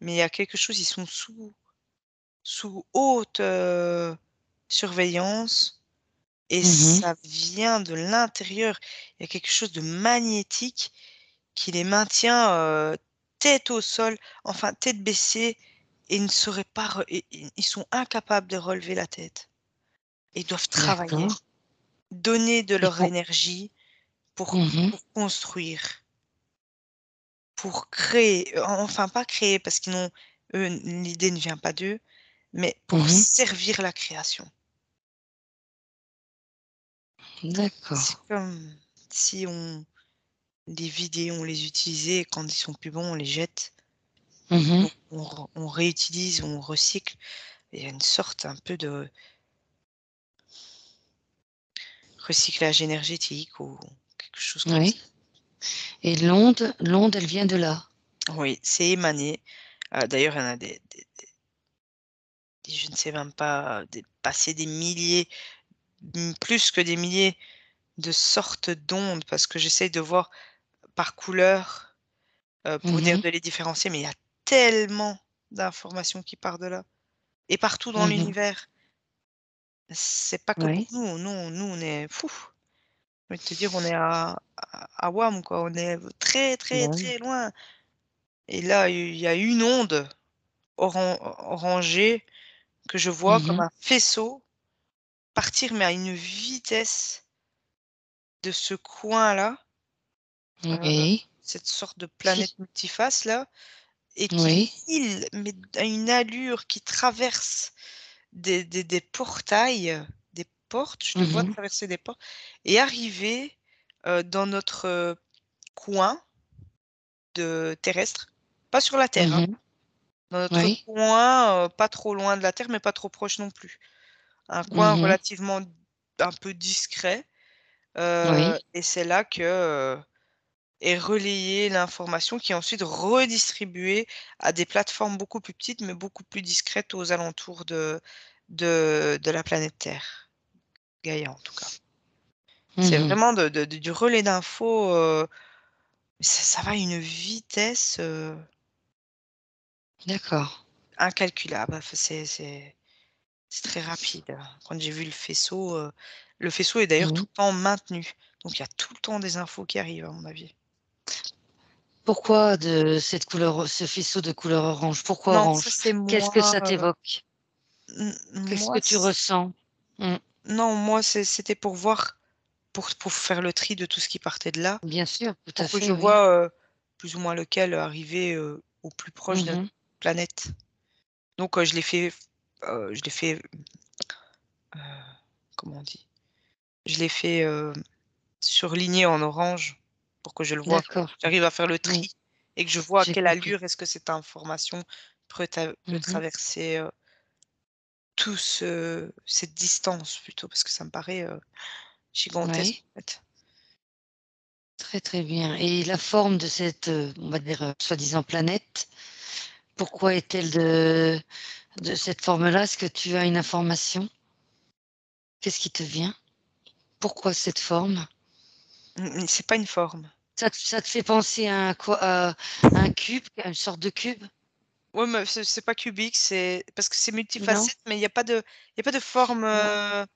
mais il y a quelque chose, ils sont sous haute, surveillance, et Mmh. ça vient de l'intérieur. Il y a quelque chose de magnétique qui les maintient, tête au sol, enfin tête baissée, et ne sauraient pas ils sont incapables de relever la tête. Ils doivent travailler, D'accord. donner de Ils leur font. énergie Mmh. pour construire, pour créer, enfin pas créer parce qu'ils n'ont eux, l'idée ne vient pas d'eux, mais pour Mmh. servir la création. C'est D'accord. comme si on les vidait, on les utilisait, et quand ils sont plus bons, on les jette. Mmh. On réutilise, on recycle. Il y a une sorte un peu de recyclage énergétique ou quelque chose comme ça. Oui. Et l'onde, elle vient de là? Oui, c'est émané. D'ailleurs, il y en a je ne sais même pas, passer des milliers, plus que des milliers de sortes d'ondes parce que j'essaye de voir par couleur, pour dire Mmh. de les différencier, mais il y a tellement d'informations qui partent de là et partout dans Mmh. l'univers. C'est pas que pour Oui. nous. Nous, on est fou. J'ai envie de te dire, on est à WAM, quoi. On est très, très, Bah oui. très loin, et là, il y a une onde orangée que je vois comme Mmh. un faisceau partir, mais à une vitesse de ce coin-là, heu, Oui. cette sorte de planète Si. multiface là, et qui Oui. file, mais à une allure qui traverse des portails, des portes. Je te vois Mmh. traverser des portes et arriver, dans notre, coin de terrestre, pas sur la Terre, hein, Mmh. dans notre Oui. coin, pas trop loin de la terre, mais pas trop proche non plus. Un coin Mmh. relativement un peu discret, Oui. et c'est là que, est relayée l'information qui est ensuite redistribuée à des plateformes beaucoup plus petites, mais beaucoup plus discrètes aux alentours de la planète Terre, Gaïa en tout cas. C'est Mmh. vraiment du relais d'infos, ça va à une vitesse, D'accord. incalculable. Enfin, c'est très rapide, hein. Quand j'ai vu le faisceau est d'ailleurs tout Mmh. le temps maintenu. Donc il y a tout le temps des infos qui arrivent à mon avis. Pourquoi de cette couleur, ce faisceau de couleur orange? Pourquoi Non, ça orange? c'est Qu'est-ce que moi, ça t'évoque? Qu'est-ce que moi tu ressens? Mmh. non, moi c'était pour voir, pour faire le tri de tout ce qui partait de là, Bien sûr, tout à pour que je fait, oui. vois, plus ou moins lequel arrivait, au plus proche de notre Mmh. planète. Donc je l'ai fait, heu, comment on dit? Je l'ai fait, surligner en orange pour que je le vois. D'accord. J'arrive à faire le Oui, tri et que je vois à j'ai quelle compris. allure est-ce que cette information peut Mmh. traverser, tout cette distance plutôt, parce que ça me paraît, gigantesque Oui, en fait. très, très bien, et la forme de cette, on va dire, soi-disant planète, pourquoi est-elle de cette forme-là? Est-ce que tu as une information? Qu'est-ce qui te vient? Pourquoi cette forme? C'est pas une forme. Ça te fait penser à quoi? À un cube, à une sorte de cube? Ouais, mais c'est pas cubique, c'est parce que c'est Non? multifacette, mais il y a pas de forme, Ouais,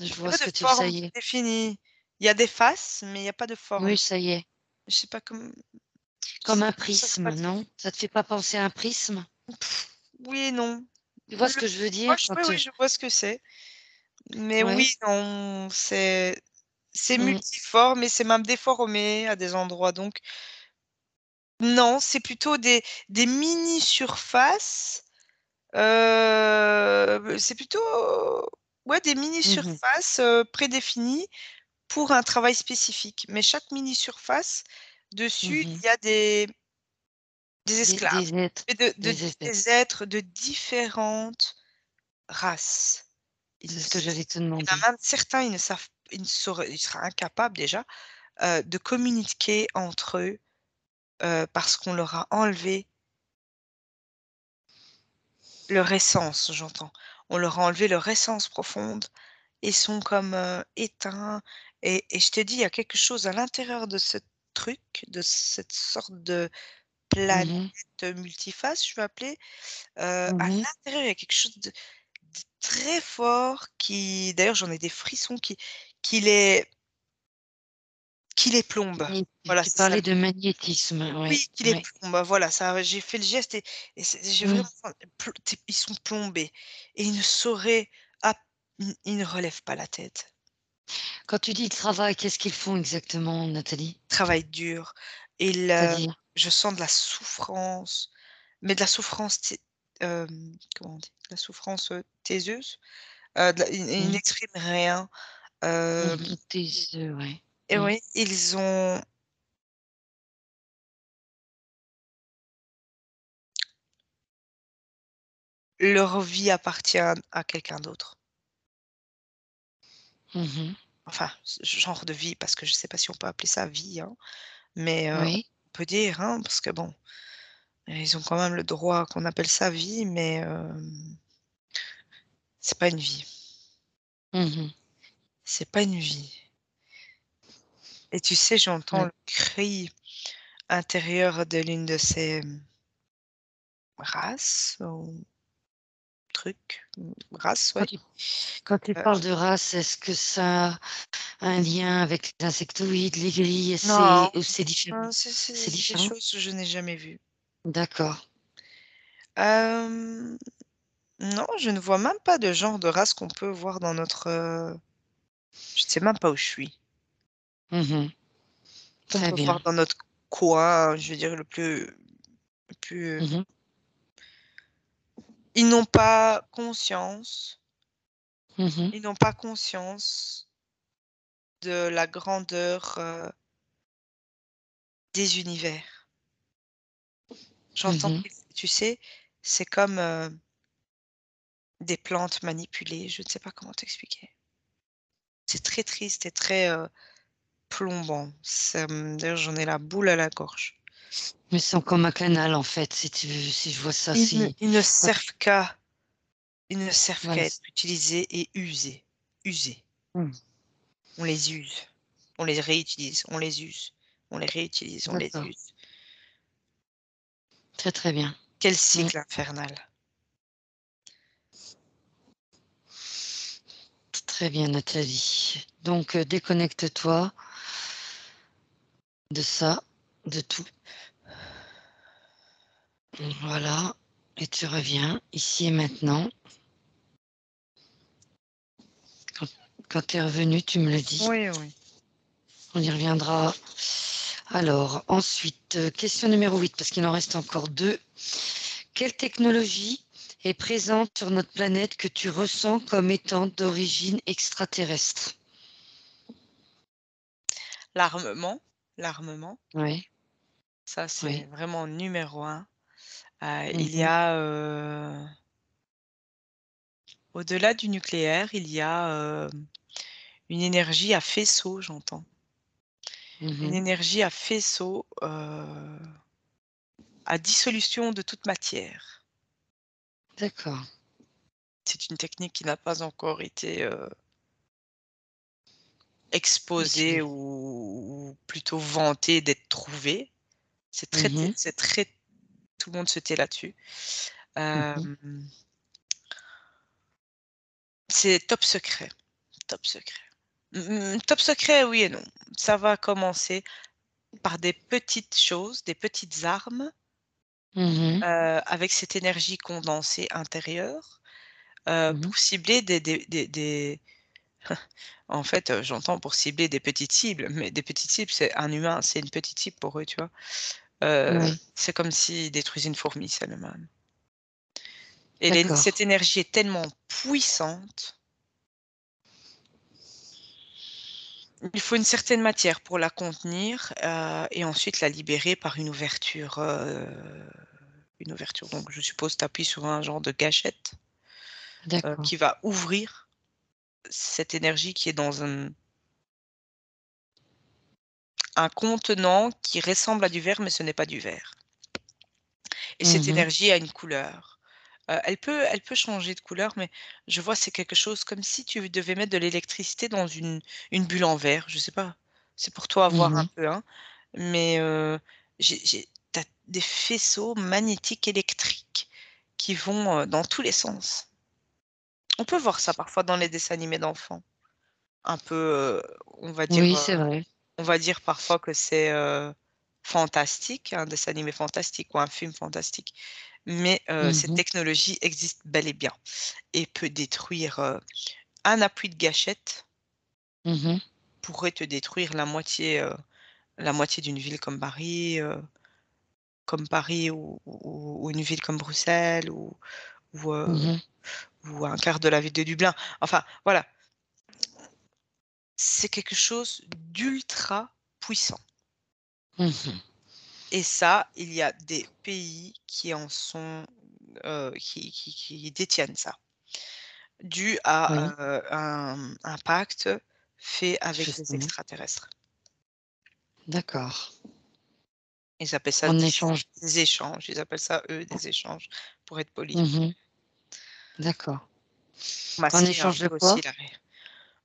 je il y a vois pas ce de que tu ça forme y est. définie. Il y a des faces, mais il y a pas de Oui, forme. ça y est. Je sais pas Comme un je saurais pas prisme, dire. non? Ça te fait pas penser à un prisme? Oui et non. Tu vois ce Le que je veux Moi dire je oui, quand, oui, je vois ce que c'est. Mais ouais? oui, non, c'est Mmh. multiforme et c'est même déformé à des endroits, donc non, c'est plutôt des mini surfaces, c'est plutôt, ouais, des mini Mmh. surfaces, prédéfinies pour un travail spécifique. Mais chaque mini surface, dessus, Mmh. il y a des esclaves, Des êtres, et des espèces. des êtres de différentes races. Ils ne C'est ce que s j'allais te Il y en demander. a même certains, ils seraient incapables déjà, de communiquer entre eux, parce qu'on leur a enlevé leur essence, j'entends. On leur a enlevé leur essence profonde et sont comme, éteints, et je te dis, il y a quelque chose à l'intérieur de ce truc, de cette sorte de planète Mmh. multiface, je vais appeler, à Mmh. l'intérieur, il y a quelque chose de très fort qui d'ailleurs, j'en ai des frissons qui les qui les plombe. Et Voilà, tu c'est ça parlais le de magnétisme, oui, oui, qui les oui. plombe, voilà, ça, j'ai fait le geste, et j'ai Mmh. vraiment ils sont plombés et ils ne sauraient ap ils ne relèvent pas la tête. Quand tu dis travail, qu'est-ce qu'ils font exactement, Nathalie? Ils travaillent dur, et C'est-à-dire? je sens de la souffrance, mais de la souffrance comment on dit? De la souffrance, taiseuse, ils Mmh. n'expriment rien, Mmh heu mh. Tes ouais. et Mmh. oui, ils ont leur vie appartient à quelqu'un d'autre. Mmh. Enfin, ce genre de vie, parce que je sais pas si on peut appeler ça vie, hein, mais Oui. on peut dire, hein, parce que bon, ils ont quand même le droit qu'on appelle ça vie, mais c'est pas une vie. Mmh. C'est pas une vie, et tu sais, j'entends Ouais. le cri intérieur de l'une de ces, races ou trucs, races, Quand ouais, tu quand tu heu, parles de race, est-ce que ça a un lien avec les insectoïdes, les grilles, non, c'est différent? C'est c'est des différent? choses que je n'ai jamais vues. D'accord. Hem, non, je ne vois même pas de genre de race qu'on peut voir dans notre, je ne sais même pas où je suis. Mmh. Qu'on Très peut bien. voir dans notre coin, je veux dire le plus, Mmh mh. ils n'ont pas conscience, Mmh. ils n'ont pas conscience de la grandeur, des univers. J'entends Mmh. qu'ils tu sais, C'est comme, des plantes manipulées, je ne sais pas comment t'expliquer. C'est très triste et très, plombant. D'ailleurs, j'en ai la boule à la gorge. Mais c'est comme un canal, en fait, si je vois ça, si Ils ne hop, servent qu'à ils ne servent voilà, qu'à être utilisés et usés. Usés. mmh, On les use, on les réutilise, on les use, on les réutilise, on les d'accord, use. très, très bien. Quel Mmh. cycle infernal. Très bien, Nathalie. Donc, déconnecte-toi de ça, de tout. Voilà, et tu reviens ici et maintenant. Quand, quand tu es revenu, tu me le dis. Oui, oui. On y reviendra. Alors, ensuite, question numéro 8, parce qu'il en reste encore deux. Quelle technologie est présente sur notre planète que tu ressens comme étant d'origine extraterrestre? L'armement, l'armement, Oui, ça c'est oui. vraiment numéro 1. Il y Mhm, a, au-delà du nucléaire, il y a, une énergie à faisceau, j'entends. Une mhm. énergie à faisceau, à dissolution de toute matière. D'accord. C'est une technique qui n'a pas encore été, exposée Utile. ou plutôt vantée d'être trouvée. Mhm, C'est très tout le monde se tait là-dessus. mhm, Hem, c'est top secret, top secret. Top secret, oui et non. Ça va commencer par des petites choses, des petites armes, mhm, avec cette énergie condensée intérieure, mhm. pour cibler des en fait, j'entends pour cibler des petites cibles, mais des petites cibles, c'est un humain, c'est une petite cible pour eux, tu vois? Oui, C'est comme s'ils détruisaient une fourmi, c'est le même. Et cette d'accord. énergie est tellement puissante, il faut une certaine matière pour la contenir, et ensuite la libérer par une ouverture. Donc je suppose tu appuies sur un genre de gâchette, D'accord. qui va ouvrir cette énergie qui est dans un contenant qui ressemble à du verre, mais ce n'est pas du verre. Et cette Mhm, énergie a une couleur. Elle peut changer de couleur, mais je vois c'est quelque chose comme si tu devais mettre de l'électricité dans une bulle en verre, je sais pas. C'est pour toi à voir un mhm. peu, hein, mais tu des faisceaux magnétiques électriques qui vont, dans tous les sens. On peut voir ça parfois dans les dessins animés d'enfants. Un peu, Oui, c'est vrai. on va dire parfois que c'est, fantastique, un dessin animé fantastique ou un film fantastique, mais cette Mhm, technologie existe bel et bien et peut détruire, un appui de gâchette mhm, pourrait te détruire la moitié d'une ville comme Paris ou une ville comme Bruxelles ou, heu, mhm, ou un quart de la ville de Dublin. Enfin, voilà, c'est quelque chose d'ultra puissant mhm. et ça, il y a des pays qui en sont, qui détiennent ça, dû à, Oui, un pacte fait avec des justement. extraterrestres. D'accord. Ils appellent ça En échange. des échanges, ils appellent ça, eux, des échanges, pour être polis. Mhm, d'accord. En Masquer un échange de peu aussi quoi? la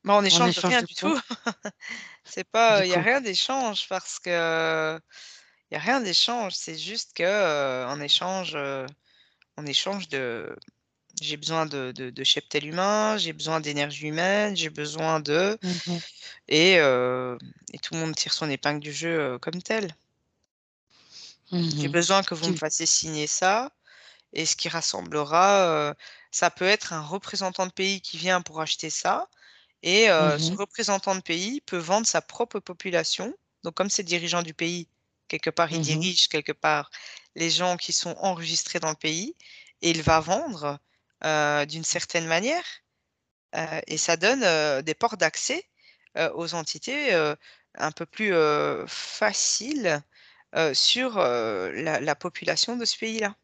bah, en En échange de échange rien de du quoi? tout. C'est pas, Du il y a coup. rien d'échange parce que il y a rien d'échange, c'est juste que, en échange de j'ai besoin de cheptel humain, j'ai besoin d'énergie humaine, j'ai besoin de Mhm, et heu et tout le monde tire son épingle du jeu, comme tel. J'ai mhm. besoin que vous me Tu fassiez signer ça et ce qui rassemblera, ça peut être un représentant de pays qui vient pour acheter ça et ce mhm, représentant de pays peut vendre sa propre population. Donc comme c'est le dirigeant du pays, quelque part, il mhm, dirige quelque part les gens qui sont enregistrés dans le pays et il va vendre, d'une certaine manière, et ça donne, des ports d'accès, aux entités, un peu plus, faciles, sur, la population de ce pays-là.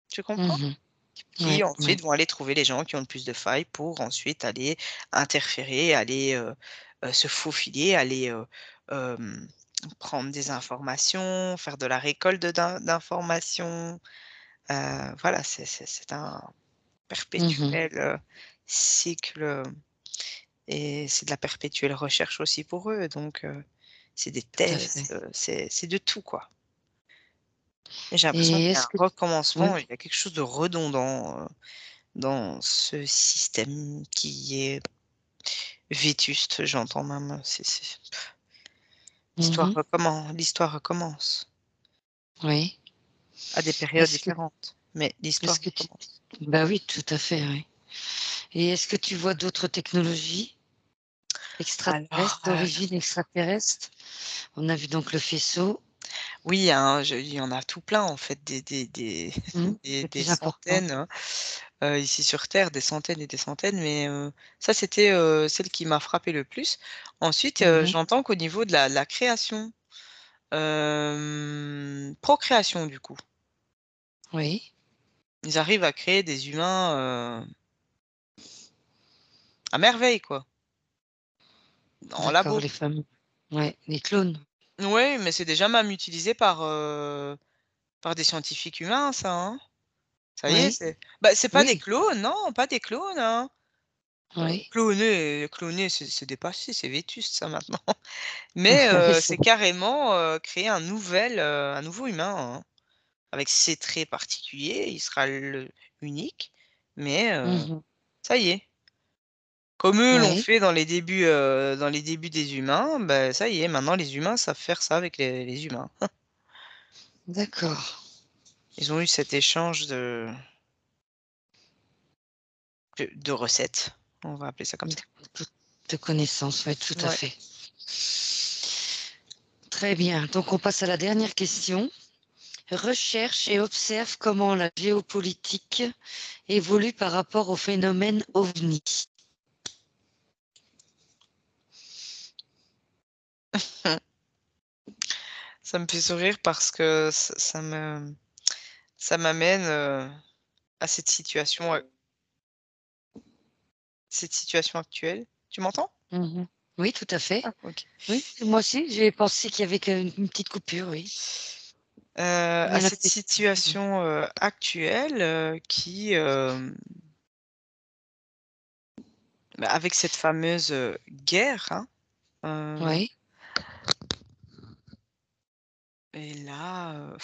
Tu comprends? Mmh. Qui Ouais, ensuite ouais. vont aller trouver les gens qui ont le plus de failles pour ensuite aller interférer, aller, se faufiler, aller, prendre des informations, faire de la récolte d'informations. Voilà, c'est un Mmh. perpétuel, cycle, et c'est de la perpétuelle recherche aussi pour eux, donc c'est des Tout à fait. tests, c'est de tout, quoi. Et j'ai l'impression Et qu'il y a est-ce un que recommencement, oui, il y a quelque chose de redondant, dans ce système qui est vétuste, j'entends même, c'est mmh, l'histoire recommence, oui. à des périodes Est-ce que différentes, mais l'histoire est-ce que tu recommence. bah, oui, tout à fait, oui. Et est-ce que tu vois d'autres technologies Alors, extraterrestres, d'origine extraterrestre? On a vu donc le faisceau, oui, hein, je il y en a tout plein en fait, des les des plus importants. centaines, hein, ici sur terre, des centaines et des centaines, mais ça c'était, celle qui m'a frappé le plus. Ensuite, Mmh. j'entends qu'au niveau de la création, procréation du coup, Oui, ils arrivent à créer des humains, à merveille quoi, en d'accord, labo. les fameux ouais, les clones. Ouais, mais c'est déjà même utilisé par des scientifiques humains ça, hein. Ça y est, Oui, c'est pas des oui, clones, non, pas des clones, hein. oui. Cloner, c'est dépassé, c'est vétuste ça maintenant. Mais C'est c'est carrément, créer un nouveau humain, hein, avec ses traits particuliers. Il sera unique, mais mmh. ça y est. Comme eux l'ont Oui, fait dans les débuts des humains, bah, ça y est, maintenant les humains savent faire ça avec les humains. d'accord. Ils ont eu cet échange de recettes, on va appeler ça comme De ça. de connaissances, oui, tout à Ouais. fait. Très bien, donc on passe à la dernière question. Recherche et observe comment la géopolitique évolue par rapport au phénomène OVNI. Ça me fait sourire parce que ça m'amène, à cette situation actuelle. Tu m'entends? Mmh. Oui, tout à fait. Ah OK. Oui, moi aussi, j'ai pensé qu'il y avait qu'une petite coupure, oui. À Bien cette apprécié. situation, actuelle, qui, avec cette fameuse, guerre, hein, heu Oui, et là,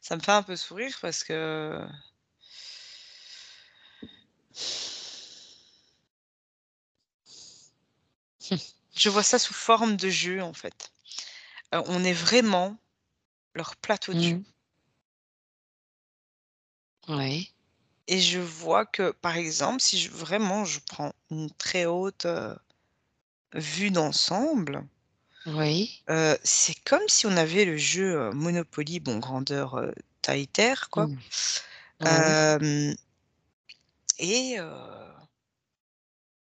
ça me fait un peu sourire parce que je vois ça sous forme de jeu, en fait. On est vraiment leur plateau de jeu mmh, oui, et je vois que, par exemple, si je prends une très haute, vue d'ensemble, oui, c'est comme si on avait le jeu, Monopoly, bon grandeur, taille terre quoi, mmh, oui, hem et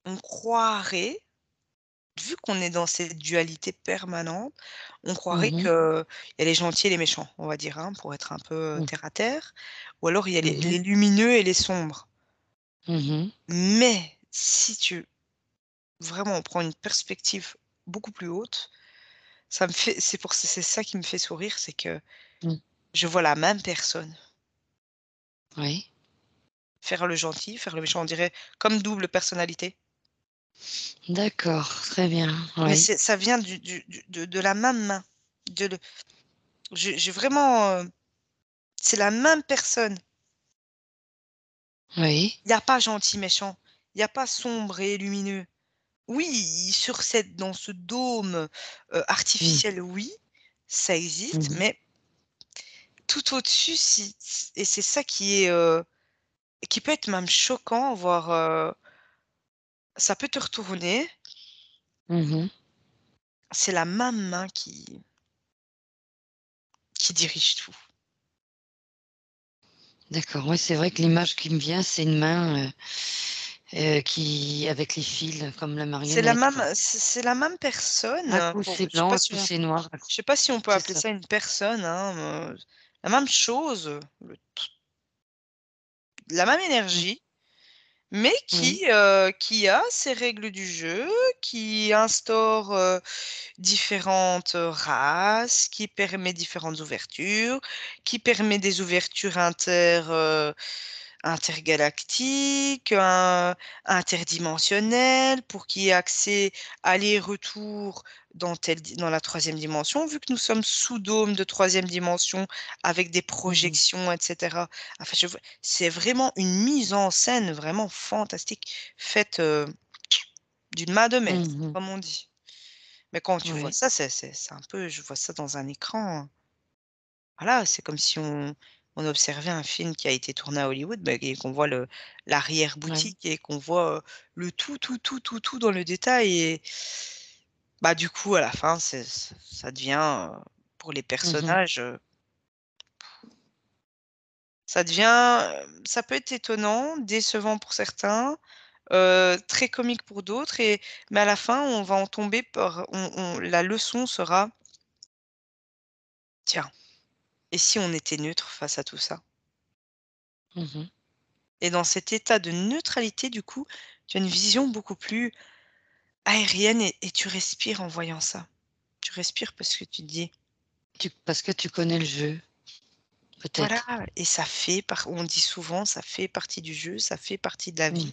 on croirait, vu qu'on est dans cette dualité permanente, on croirait mmh mh, qu'il y a les gentils et les méchants, on va dire, hein, pour être un peu, mmh, terre à terre, ou alors il y a mmh, les lumineux et les sombres. mmh, Mais si tu vraiment on prend une perspective beaucoup plus haute, ça me fait c'est ça qui me fait sourire, c'est que mmh, je vois la même personne oui. faire le gentil, faire le méchant, on dirait comme double personnalité. D'accord, très bien, Mais oui, ça vient de la même main. De le j'ai vraiment, c'est la même personne. oui, Il y a pas gentil, méchant, il y a pas sombre et lumineux. Oui, sur cette dans ce dôme, mmh, artificiel, oui, ça existe, mmh, mais tout au-dessus, et c'est ça qui est, qui peut être même choquant, voire, ça peut te retourner, mmh. c'est la même main qui dirige tout. D'accord, oui, c'est vrai que l'image qui me vient, c'est une main, qui avec les fils comme la marionnette, quoi. C'est la même personne, Un coup pour c'est blanc, un coup c'est noir, je sais pas si on peut c'est appeler ça. ça une personne, hein, la même chose, la même Mmh. énergie, mais Oui. qui a ses règles du jeu, qui instaure, différentes, races, qui permet différentes ouvertures, qui permet des ouvertures intergalactiques, interdimensionnelles, pour qu'il y ait accès aller-retour dans la troisième dimension, vu que nous sommes sous dôme de troisième dimension avec des Mmh. projections, et cetera. Enfin, c'est vraiment une mise en scène vraiment fantastique, faite, d'une main de maître, Mmh. comme on dit. Mais quand tu vois Oui. ça, c'est un peu je vois ça dans un écran, voilà, c'est comme si on observait un film qui a été tourné à Hollywood, bah, et qu'on voit Ouais. l'arrière-boutique et qu'on voit, le tout dans le détail et bah, du coup, à la fin, ça devient, pour les Mmh. personnages, ça devient, ça peut être étonnant, décevant pour certains, très comique pour d'autres mais à la fin, on va en tomber par on la leçon sera: «Tiens, et si on était neutre face à tout ça?» Mmh. Et dans cet état de neutralité, du coup, tu as une vision beaucoup plus aérienne et tu respires en voyant ça. Tu respires parce que tu te dis: Parce que tu connais le jeu, «Voilà» peut-être? et on dit souvent, ça fait partie du jeu, ça fait partie de Mmh.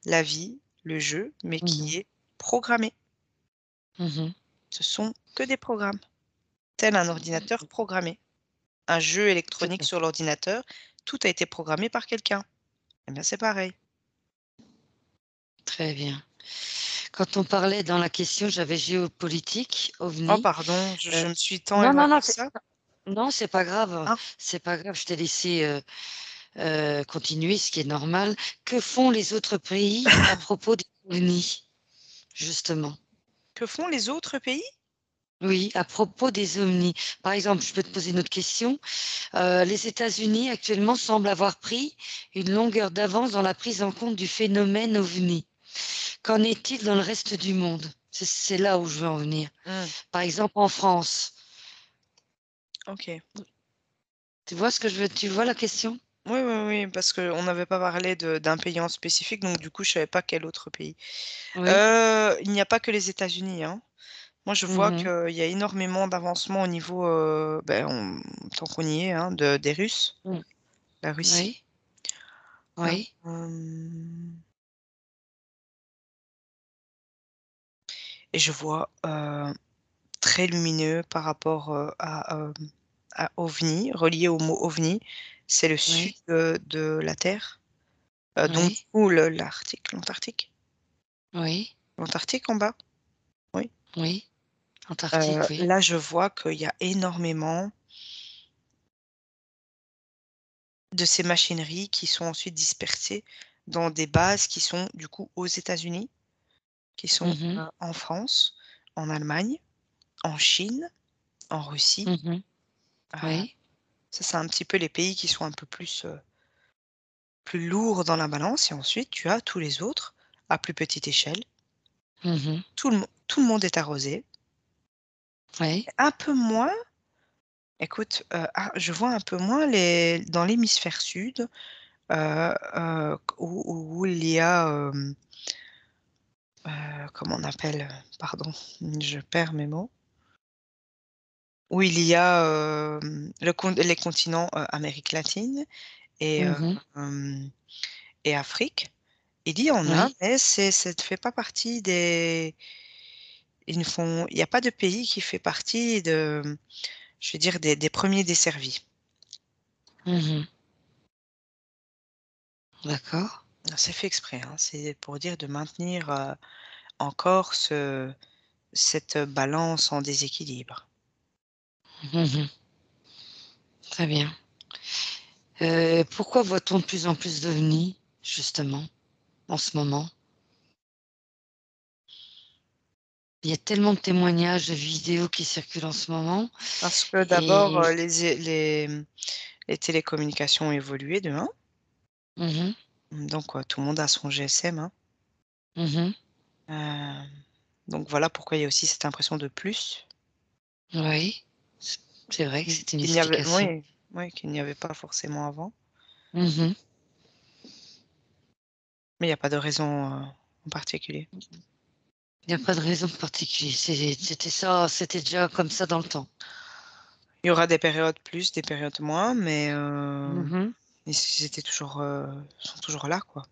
la vie, le jeu, mais Mmh. qui est programmé. Mmh. Ce sont que des programmes, tel un ordinateur programmé. Un jeu Tout électronique à sur fait. l'ordinateur, tout a été programmé par quelqu'un. Eh bien, c'est pareil. Très bien. Quand on parlait dans la question, j'avais géopolitique, Oh OVNI. pardon, je Heu, me suis tant non, non, éloignée non, de ça. non, c'est pas grave, Hein? c'est pas grave, je t'ai laissé, continuer, ce qui est normal. Que font les autres pays à propos des OVNI, justement? Que font les autres pays? Oui, à propos des OVNI. Par exemple, je peux te poser une autre question. Les États-Unis, actuellement, semblent avoir pris une longueur d'avance dans la prise en compte du phénomène OVNI. Qu'en est-il dans le reste du monde? C'est là où je veux en venir. Mmh, Par exemple, en France, OK. tu vois la question? Oui, oui, oui, parce qu'on n'avait pas parlé d'un pays en spécifique, donc du coup, je savais pas quel autre pays. Oui. Il n'y a pas que les États-Unis, hein. Moi, je vois Mmh. qu'il y a énormément d'avancements au niveau, tant qu'on y est, hein, des Russes, Mmh. la Russie. Oui, oui. Hem et je vois, très lumineux par rapport, à OVNI, relié au mot OVNI, c'est le sud, Oui, de la Terre, donc du oui, coup l'Antarctique? oui, L'Antarctique en bas? Oui. oui. Antarctique, oui. Là, je vois qu'il y a énormément de ces machineries qui sont ensuite dispersées dans des bases qui sont du coup aux États-Unis, qui sont, Mmh mh. en France, en Allemagne, en Chine, en Russie. Mmh. Heu, Oui. Ça, c'est un petit peu les pays qui sont un peu plus lourds dans la balance et ensuite tu as tous les autres à plus petite échelle. Mmh. Tout le monde est arrosé. Oui. Un peu moins, écoute, je vois un peu moins les dans l'hémisphère sud, où il y a, comment on appelle? Pardon, je perds mes mots. Où il y a, les continents, Amérique latine et Mmh. hem et Afrique. Il y en a, Oui. mais ça ne fait pas partie des il y a pas de pays qui fait partie je veux dire des 1ers desservis. Mmh. D'accord. C'est fait exprès, hein, c'est pour dire de maintenir, encore cette balance en déséquilibre. Mmh. Très bien. Pourquoi voit-on de plus en plus d'OVNI, justement, en ce moment? Il y a tellement de témoignages, de vidéos qui circulent en ce moment Parce que d'abord, et les télécommunications ont évolué de 1, mmh. donc tout le monde a son GSM, hein. Mmh. Hem, donc voilà pourquoi il y a aussi cette impression de plus, Oui. C c'est vrai que c'est une qu'il n'y avait explication. oui, oui, qu'il n'y avait pas forcément avant. Mmh. Mais il n'y a pas de raison en particulier. Il n'y a pas de raison particulière. C'était ça, c'était déjà comme ça dans le temps. Il y aura des périodes plus, des périodes moins, mais Mhm. ils sont toujours là, quoi.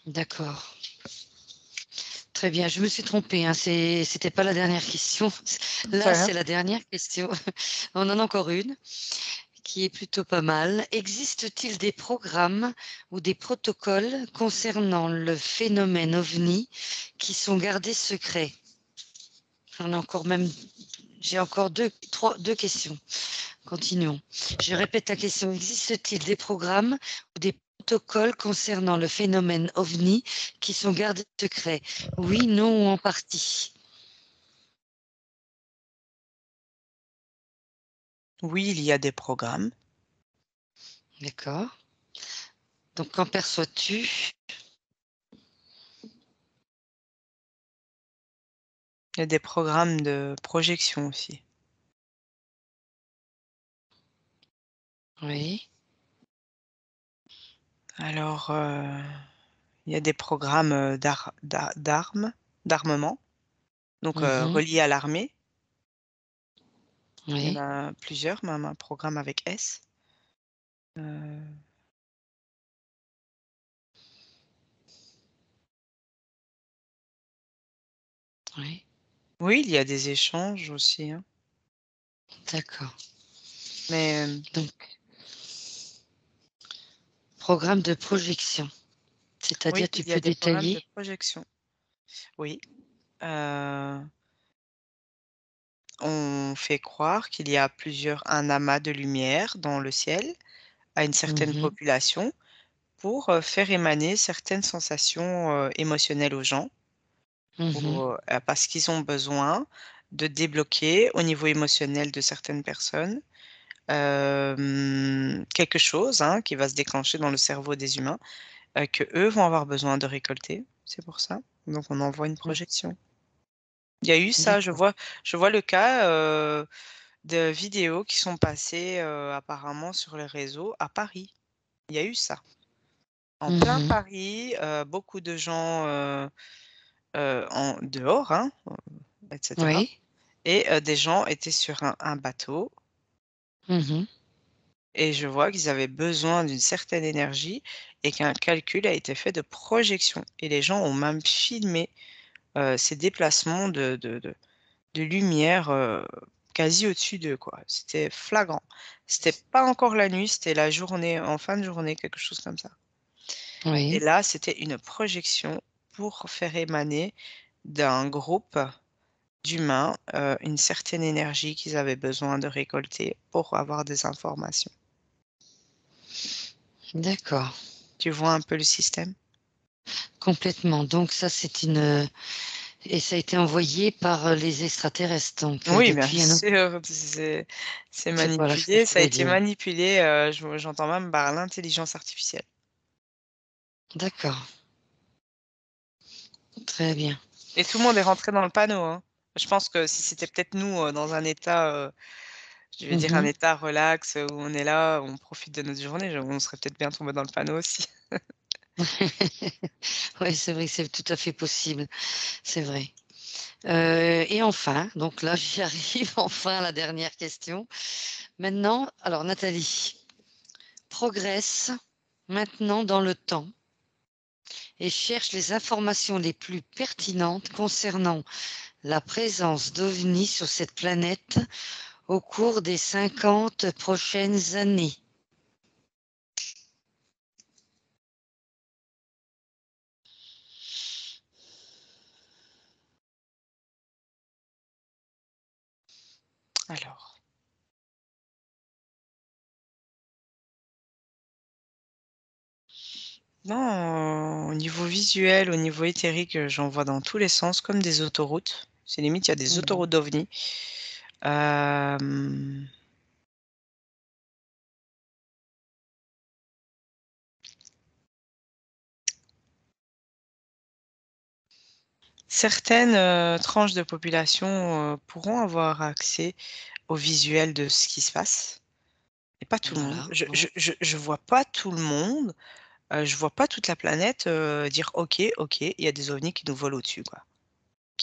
D'accord. Très bien, je me suis trompée, hein. C'était pas la dernière question. C'est Là, rien. c'est la dernière question. On en a encore une qui est plutôt pas mal. Existe-t-il des programmes ou des protocoles concernant le phénomène OVNI qui sont gardés secrets? J'ai encore deux questions. Continuons. Je répète la question. Existe-t-il des programmes ou des protocoles concernant le phénomène OVNI qui sont gardés secrets? Oui, non ou en partie? Oui, il y a des programmes. D'accord. Donc, qu'en perçois-tu? Il y a des programmes de projection aussi. Oui. Alors, il y a des programmes d'armement, donc Mhm. reliés à l'armée. Il y en Oui. a plusieurs, même un programme avec S. Euh, Oui. oui, il y a des échanges aussi, hein. D'accord. Mais Donc, programme de projection. oui, C'est-à-dire, tu il y a peux des programmes de détailler? projection. Oui. Euh, on fait croire qu'il y a un amas de lumière dans le ciel à une certaine Mhm. population pour faire émaner certaines sensations émotionnelles aux gens, Mhm. parce qu'ils ont besoin de débloquer au niveau émotionnel de certaines personnes quelque chose, hein, qui va se déclencher dans le cerveau des humains, que eux vont avoir besoin de récolter. C'est pour ça. Donc on envoie une projection. Il y a eu ça, D'accord. je vois le cas de vidéos qui sont passées apparemment sur les réseaux à Paris. Il y a eu ça. En plein Mhm. Paris, beaucoup de gens en dehors, hein, etc. Oui. Et des gens étaient sur un bateau Mhm. et je vois qu'ils avaient besoin d'une certaine énergie et qu'un calcul a été fait de projection. Et les gens ont même filmé ces déplacements de lumière quasi au-dessus d'eux, quoi. C'était flagrant. C'était pas encore la nuit, c'était la journée, en fin de journée, quelque chose comme ça. Et Oui. là, c'était une projection pour faire émaner d'un groupe d'humains une certaine énergie qu'ils avaient besoin de récolter pour avoir des informations. D'accord. Tu vois un peu le système? Complètement. Donc ça, et ça a été envoyé par les extraterrestres, donc Oui, bien depuis un autre. sûr, c'est Voilà ce que manipulé, je ça a voulais été dire. manipulé, j'entends même par l'intelligence artificielle. D'accord. Très bien. Et tout le monde est rentré dans le panneau, hein. Je pense que si c'était peut-être nous dans un état, je vais dire un Mhm. état relax, où on est là, on profite de notre journée, on serait peut-être bien tombé dans le panneau aussi. Oui, c'est vrai que c'est tout à fait possible. C'est vrai. Et enfin, donc là, j'arrive enfin à la dernière question. Maintenant, alors Nathalie, progresse maintenant dans le temps et cherche les informations les plus pertinentes concernant la présence d'OVNI sur cette planète au cours des 50 prochaines années. Alors, non, au niveau visuel, au niveau éthérique, j'en vois dans tous les sens, comme des autoroutes. C'est limite, il y a des Mhm. autoroutes d'OVNI. Euh, Certaines tranches de population pourront avoir accès au visuel de ce qui se passe, et pas tout le monde. Voilà, oui. Je vois pas tout le monde je vois pas toute la planète, dire: «OK, OK, il y a des ovnis qui nous volent au-dessus», quoi.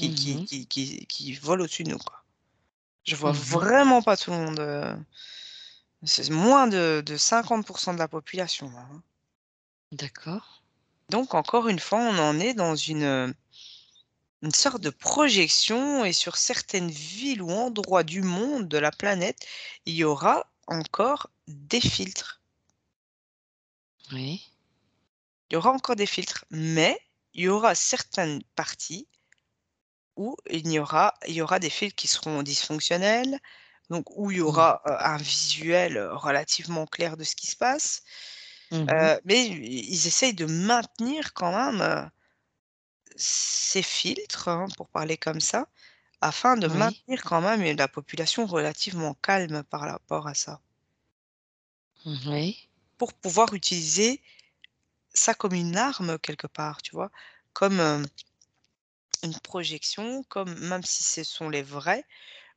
Mhm. Qui volent au-dessus de nous, quoi. Je vois Mhm. vraiment pas tout le monde, c'est moins de 50 de la population, hein. D'accord. Donc encore une fois, on en est dans une sorte de projection et sur certaines villes ou endroits du monde, de la planète, il y aura encore des filtres. Oui. Il y aura encore des filtres, mais il y aura certaines parties où il y aura des filtres qui seront dysfonctionnels, donc où il y Mhm. aura, un visuel, relativement clair de ce qui se passe, Mhm. mais ils essayent de maintenir quand même, ces filtres, hein, pour parler comme ça, afin de Oui. maintenir quand même la population relativement calme par rapport à ça. Oui. Pour pouvoir utiliser ça comme une arme quelque part, tu vois? Comme, une projection, comme même si ce sont les vrais,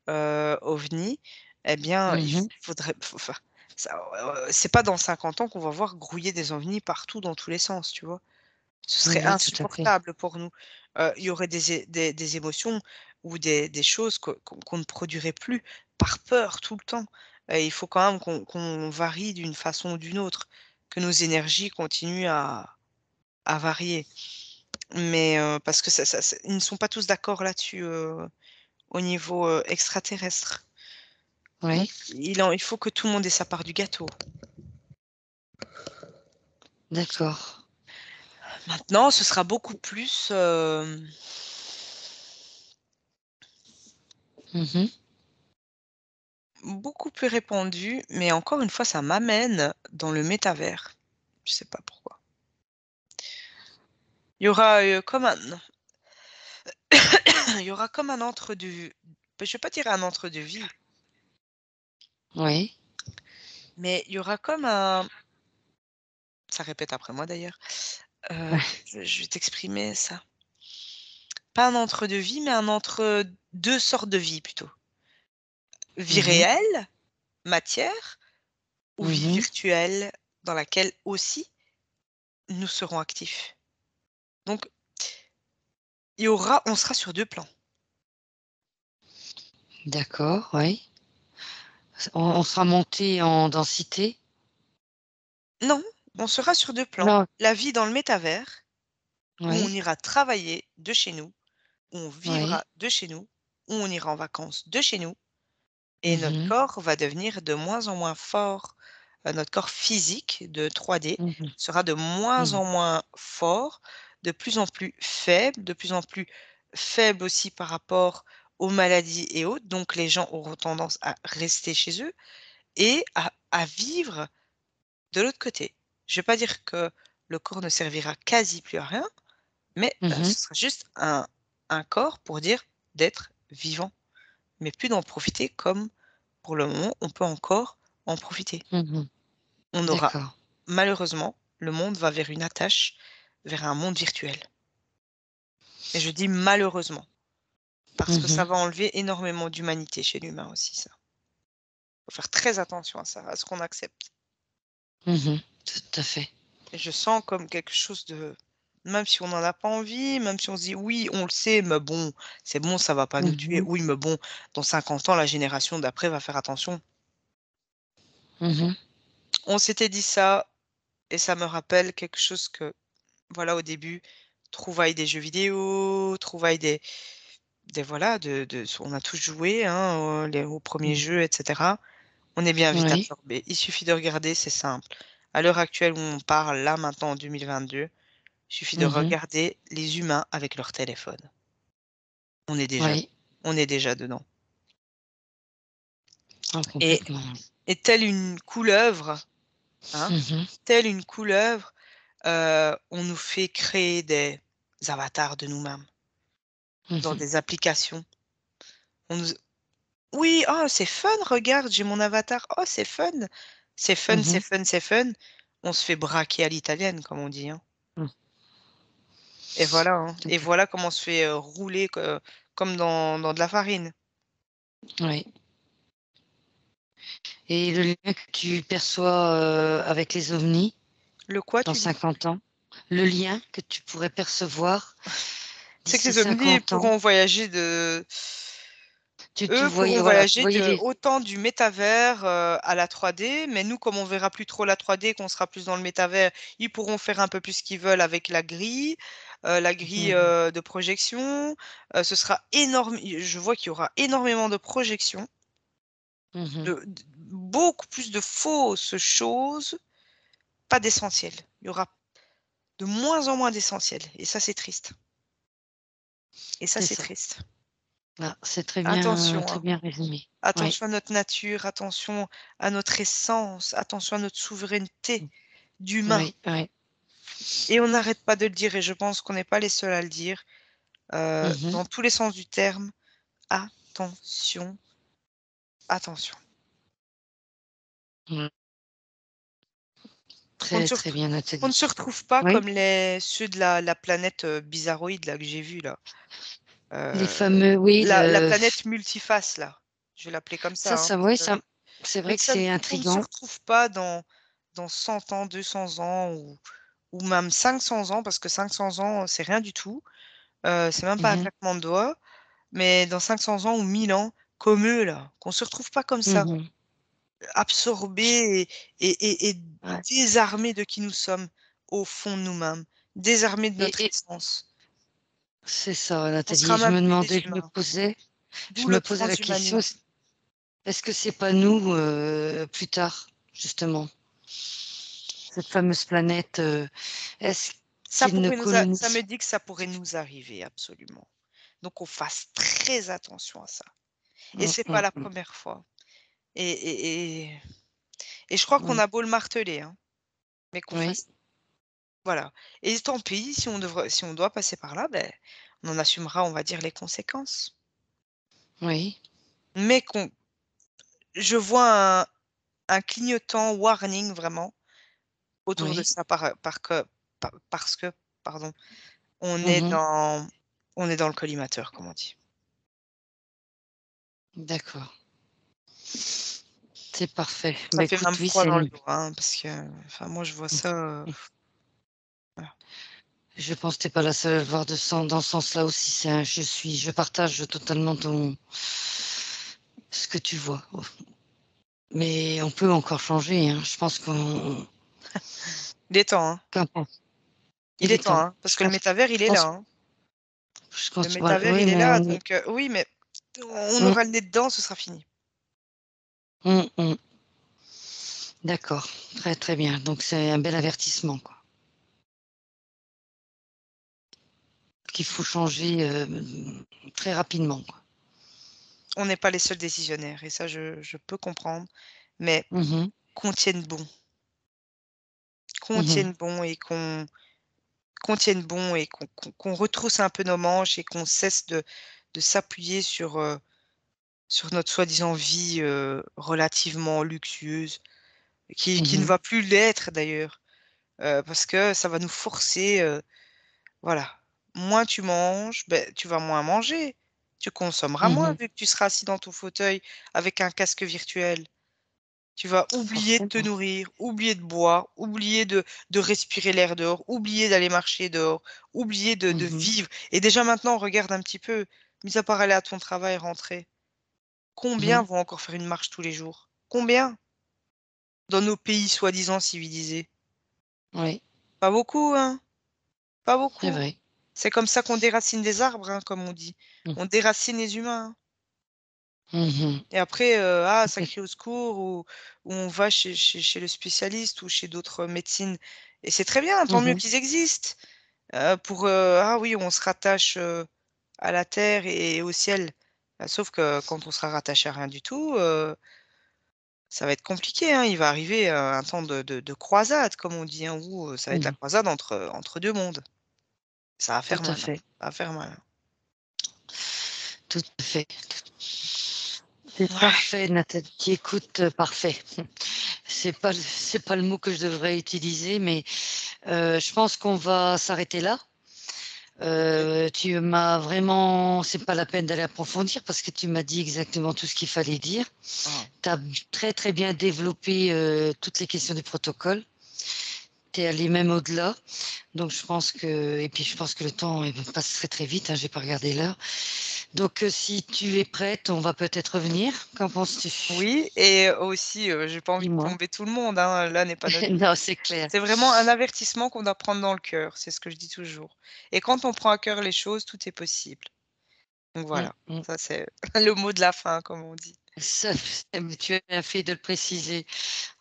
ovnis, eh bien, il Mhm. faudrait enfin, ça, c'est pas dans 50 ans qu'on va voir grouiller des ovnis partout dans tous les sens, tu vois? Ce serait Oui, tout à fait. insupportable pour nous. Il y aurait des émotions ou des choses qu'on ne produirait plus par peur tout le temps. Il faut quand même qu'on varie d'une façon ou d'une autre, que nos énergies continuent à varier. Mais parce que ça ils ne sont pas tous d'accord là-dessus, au niveau, extraterrestre. Donc Oui. il faut que tout le monde ait sa part du gâteau. D'accord. Maintenant, ce sera beaucoup plus, Mhm. beaucoup plus répandu, mais encore une fois, ça m'amène dans le métavers. Je sais pas pourquoi. Il y aura, comme un il y aura comme un entre-deux, je vais pas dire un entre-deux-vie, Oui. mais il y aura comme un ça répète après moi d'ailleurs, Ouais. je vais t'exprimer ça. Pas un entre-deux-vie, mais un entre deux sortes de vie plutôt. Vie Mhm. réelle, matière, ou vie Mhm. virtuelle dans laquelle aussi nous serons actifs. Donc on sera sur 2 plans. D'accord. Oui. On sera monté en densité. Non, on sera sur 2 plans. Non. La vie dans le métavers, où on Oui. ira travailler de chez nous, où on Oui. vivra de chez nous, où on ira en vacances de chez nous et notre Mhm. corps va devenir de moins en moins fort, notre corps physique de 3D Mhm. sera de moins Mhm. en moins fort, de plus en plus faible, de plus en plus faible aussi par rapport aux maladies et autres, donc les gens auront tendance à rester chez eux et à vivre de l'autre côté. Je ne vais pas dire que le corps ne servira quasi plus à rien, mais Mhm. ce sera juste un corps pour dire d'être vivant, mais plus d'en profiter comme pour le moment on peut encore en profiter. Mhm. On aura D'accord. malheureusement, le monde va vers une attache, vers un monde virtuel et je dis malheureusement, parce que Mhm. ça va enlever énormément d'humanité chez l'humain aussi ça. Faut faire très attention à ça, à ce qu'on accepte. Mhm. Tout à fait. Et je sens comme quelque chose de même si on n'en a pas envie, même si on se dit: «Oui, on le sait, mais bon, c'est bon, ça va pas nous tuer. Mhm. Oui, mais bon, dans 50 ans, la génération d'après va faire attention». Mhm. On s'était dit ça et ça me rappelle quelque chose que, voilà, au début, trouvailles des jeux vidéo, trouvailles des voilà, de on a tous joué, hein, aux 1ers Mhm. jeux et cetera. On est bien vite Oui. absorbé. Il suffit de regarder, c'est simple. À l'heure actuelle où on parle, là, maintenant en 2022, il suffit de Mhm. regarder les humains avec leur téléphone. On est déjà Oui. on est déjà dedans Ah, et complètement. telle une couleuvre, hein, Mhm. telle une couleuvre, on nous fait créer des avatars de nous-mêmes dans Mhm. des applications. On nous «Oui, oh, c'est fun, regarde, j'ai mon avatar. Oh, c'est fun». C'est fun, c'est Mhm. fun, c'est fun. On se fait braquer à l'italienne, comme on dit, hein. Mhm. Et voilà, hein, Tout et à voilà comment on se fait, rouler comme dans de la farine. Oui. Et le lien que tu perçois avec les ovnis? Le quoi, dans tu dis? 50 ans? Le lien que tu pourrais percevoir C'est que d'ici les ovnis 50 ans? pourront voyager de Tu eux voyais, pourront voilà, tu voyager voyais de les... autant du métavers, à la 3D, mais nous, comme on verra plus trop la 3D, qu'on sera plus dans le métavers, ils pourront faire un peu plus ce qu'ils veulent avec la grille, Mhm, de projection. Ce sera énorme. Je vois qu'il y aura énormément de projections, mhm. beaucoup plus de fausses choses, pas d'essentiel. Il y aura de moins en moins d'essentiel, et ça, c'est triste. Et ça, C'est c'est ça. triste. Ah, c'est Attention, très hein. bien résumé. Oui, Attention à notre nature, attention à notre essence, attention à notre souveraineté d'humain. oui, oui. Et on n'arrête pas de le dire, et je pense qu'on n'est pas les seuls à le dire, Mhm. dans tous les sens du terme. Attention, attention. Mm. On ne Très, se, très retrou- bien, on ne se Nathalie. retrouve pas Oui, comme ceux de la planète, bizarroïde là, que j'ai vue là. les Euh, fameux, oui, la planète multiface là. Je vais l'appeler comme ça, hein, oui, parce que c'est mais vrai que c'est on ne se intriguant. retrouve pas dans 100 ans, 200 ans ou même 500 ans, parce que 500 ans, c'est rien du tout. C'est même pas un Mhm, claquement de doigts, mais dans 500 ans ou 1000 ans, comme eux, là, qu'on se retrouve pas comme ça, mhm. absorbés et Ouais. désarmés de qui nous sommes au fond de nous-mêmes, désarmés de notre Et essence. c'est ça, On sera Nathalie. même plus des humains. D'où Je le me posais la question, transhumanisme. est-ce que c'est pas nous, plus tard, justement, cette fameuse planète, est-ce qu'il ne Ça me colonise? dit que ça pourrait nous arriver, absolument. Donc on fasse très attention à ça. Et Mm, c'est pas mm, la mm. première fois. Et, et, et, et je crois qu'on Mm. a beau le marteler, hein, mais qu'on Oui, fasse. Voilà. Et tant pis, si on doit passer par là, ben, on en assumera, on va dire, les conséquences. oui, Mais je vois un clignotant warning vraiment autour de oui. ça parce que, pardon, on est Mhm. dans, on est dans le collimateur, comme on dit. D'accord. C'est parfait. Ça Bah fait même écoute, oui, froid c'est dans le une... dos, hein, parce que, enfin, moi, je vois ça. Voilà. Je pense que t'es pas la seule à le voir dans ce sens-là aussi. Je partage totalement ce que tu vois. Mais on peut encore changer, hein. Je pense Il est temps, hein. qu'importe. Il Il est est temps, temps. hein, parce que le métavers, il est là, hein. Le Voilà. métavers, Oui, il est mais là, on est. donc oui, mais on Hum, aura le nez dedans, ce sera fini. hum. D'accord. Très, très bien. Donc c'est un bel avertissement, quoi. Qu'il faut changer très rapidement, quoi. On n'est pas les seuls décisionnaires, et ça, je peux comprendre, mais Mhm, qu'on tienne bon, qu'on mhm, tienne bon et qu'on tienne bon et qu'on retrousse un peu nos manches et qu'on cesse de s'appuyer sur notre soi-disant vie, relativement luxueuse, qui ne mhm, va plus l'être d'ailleurs, parce que ça va nous forcer, voilà. Moins tu manges, beh, tu vas moins manger. Tu consommeras moins mhm. vu que tu seras assis dans ton fauteuil avec un casque virtuel. Tu vas oublier de te Forcément. nourrir, oublier de boire, oublier de respirer l'air dehors, oublier d'aller marcher dehors, oublier de Mhm, vivre. Et déjà maintenant, regarde un petit peu, mis à part aller à ton travail, rentrer, combien mhm. vont encore faire une marche tous les jours? Combien? Dans nos pays soi-disant civilisés? Oui, Pas beaucoup, hein? Pas c'est beaucoup. vrai. C'est comme ça qu'on déracine des arbres, hein, comme on dit. Mhm, On déracine les humains, hein. mhm. Et après, ah, Tout ça à crie au secours ou on va chez le spécialiste ou chez d'autres médecines et c'est très bien, tant mieux Mhm, qu'ils existent, ah oui, on se rattache, à la terre et au ciel. Sauf que quand on sera rattaché à rien du tout, ça va être compliqué, hein. Il va arriver, un temps de croisade, comme on dit, hein, où, ça va être la mhm. croisade entre 2 mondes. Ça va Tout faire à mal, hein, fait. ça va faire mal, hein. Tout à fait. C'est Ouais, parfait, Nathalie. Écoute, parfait. C'est pas le mot que je devrais utiliser, mais je pense qu'on va s'arrêter là. OK. Tu m'as vraiment, c'est pas la peine d'aller approfondir parce que tu m'as dit exactement tout ce qu'il fallait dire. Ah. Tu as très très bien développé toutes les questions du protocole. tu es allé même au-delà. Donc je pense que, et puis je pense que le temps passe très très vite, hein, j'ai pas regardé l'heure. Donc si tu es prête, on va peut-être revenir. Qu'en penses-tu? Oui et aussi, j'ai pas envie de Dis-moi. plomber tout le monde, hein, là n'est pas notre but. Non, c'est clair. C'est vraiment un avertissement qu'on doit prendre dans le cœur, c'est ce que je dis toujours et quand on prend à cœur les choses, tout est possible. Donc Mmh voilà, mh. ça c'est le mot de la fin comme on dit. Ça, mais tu as bien fait de le préciser.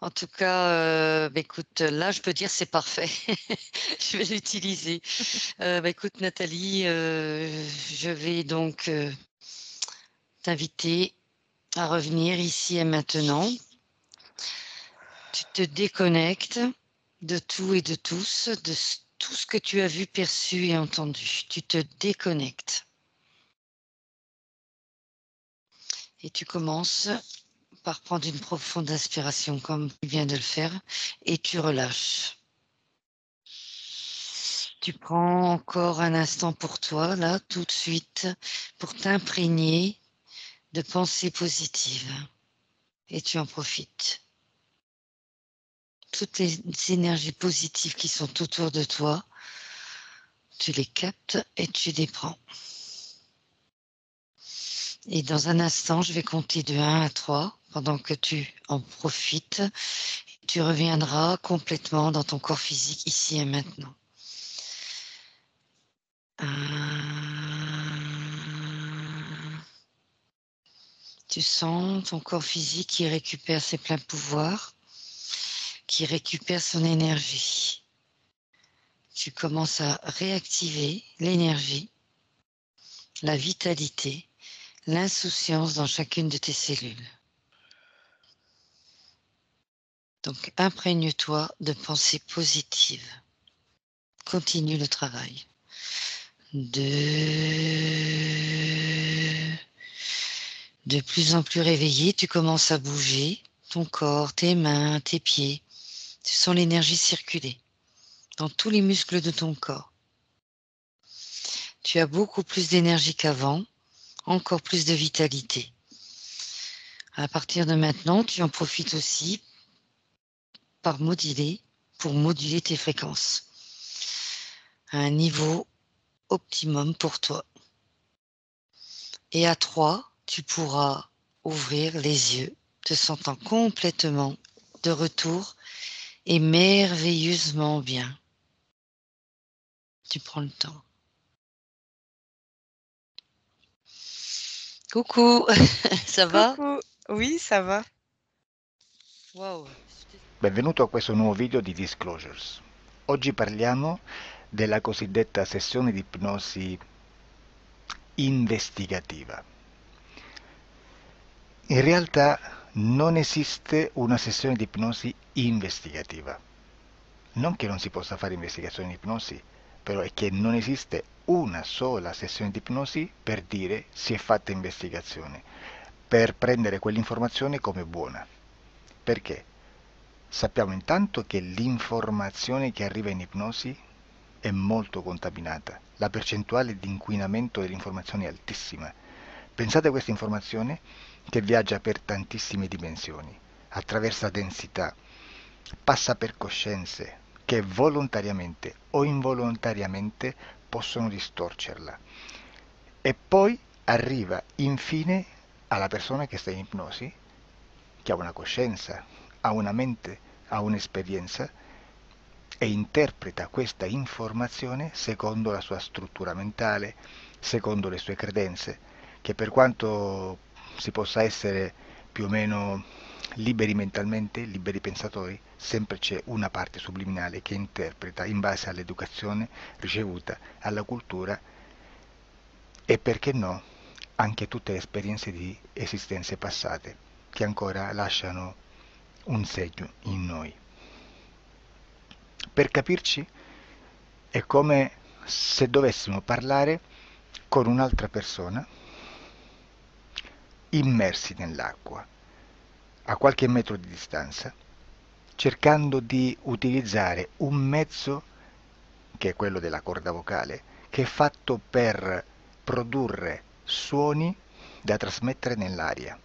En tout cas, bah, écoute, là, je peux dire c'est parfait. Je vais l'utiliser. Bah, écoute Nathalie, je vais donc, t'inviter à revenir ici et maintenant. Tu te déconnectes de tout et de tous, tout ce que tu as vu, perçu et entendu. Tu te déconnectes et tu commences par prendre une profonde inspiration comme tu viens de le faire et tu relâches. Tu prends encore un instant pour toi, là, tout de suite, pour t'imprégner de pensées positives et tu en profites. Toutes les énergies positives qui sont autour de toi, tu les captes et tu les prends. Et dans un instant, je vais compter de 1 à 3 pendant que tu en profites. Tu reviendras complètement dans ton corps physique ici et maintenant. 1. Tu sens ton corps physique qui récupère ses pleins pouvoirs, qui récupère son énergie. Tu commences à réactiver l'énergie, la vitalité, l'insouciance dans chacune de tes cellules. Donc imprègne-toi de pensées positives. Continue le travail. 2. De plus en plus réveillé, tu commences à bouger ton corps, tes mains, tes pieds. Tu sens l'énergie circuler dans tous les muscles de ton corps. Tu as beaucoup plus d'énergie qu'avant, encore plus de vitalité. À partir de maintenant, tu en profites aussi pour moduler tes fréquences à un niveau optimum pour toi. Et à 3, tu pourras ouvrir les yeux, te sentant complètement de retour et merveilleusement bien. Tu prends le temps. Coucou, ça va? Coucou, oui ça va. Wow. Benvenuto a questo nuovo video di Disclosures. Oggi parliamo della cosiddetta sessione di ipnosi investigativa. In realtà non esiste una sessione di ipnosi investigativa. Non che non si possa fare investigazione di ipnosi, però è che non esiste una sola sessione di ipnosi per dire si è fatta investigazione, per prendere quell'informazione come buona. Perché? Sappiamo intanto che l'informazione che arriva in ipnosi è molto contaminata, la percentuale di inquinamento dell'informazione è altissima. Pensate a questa informazione che viaggia per tantissime dimensioni, attraversa densità, passa per coscienze che volontariamente o involontariamente possono distorcerla e poi arriva infine alla persona che sta in ipnosi, che ha una coscienza, ha una mente, ha un'esperienza e interpreta questa informazione secondo la sua struttura mentale, secondo le sue credenze, che per quanto si possa essere più o meno liberi mentalmente, liberi pensatori, sempre c'è una parte subliminale che interpreta in base all'educazione ricevuta, alla cultura e perché no anche tutte le esperienze di esistenze passate che ancora lasciano un segno in noi. Per capirci, è come se dovessimo parlare con un'altra persona immersi nell'acqua, a qualche metro di distanza, cercando di utilizzare un mezzo, che è quello della corda vocale, che è fatto per produrre suoni da trasmettere nell'aria.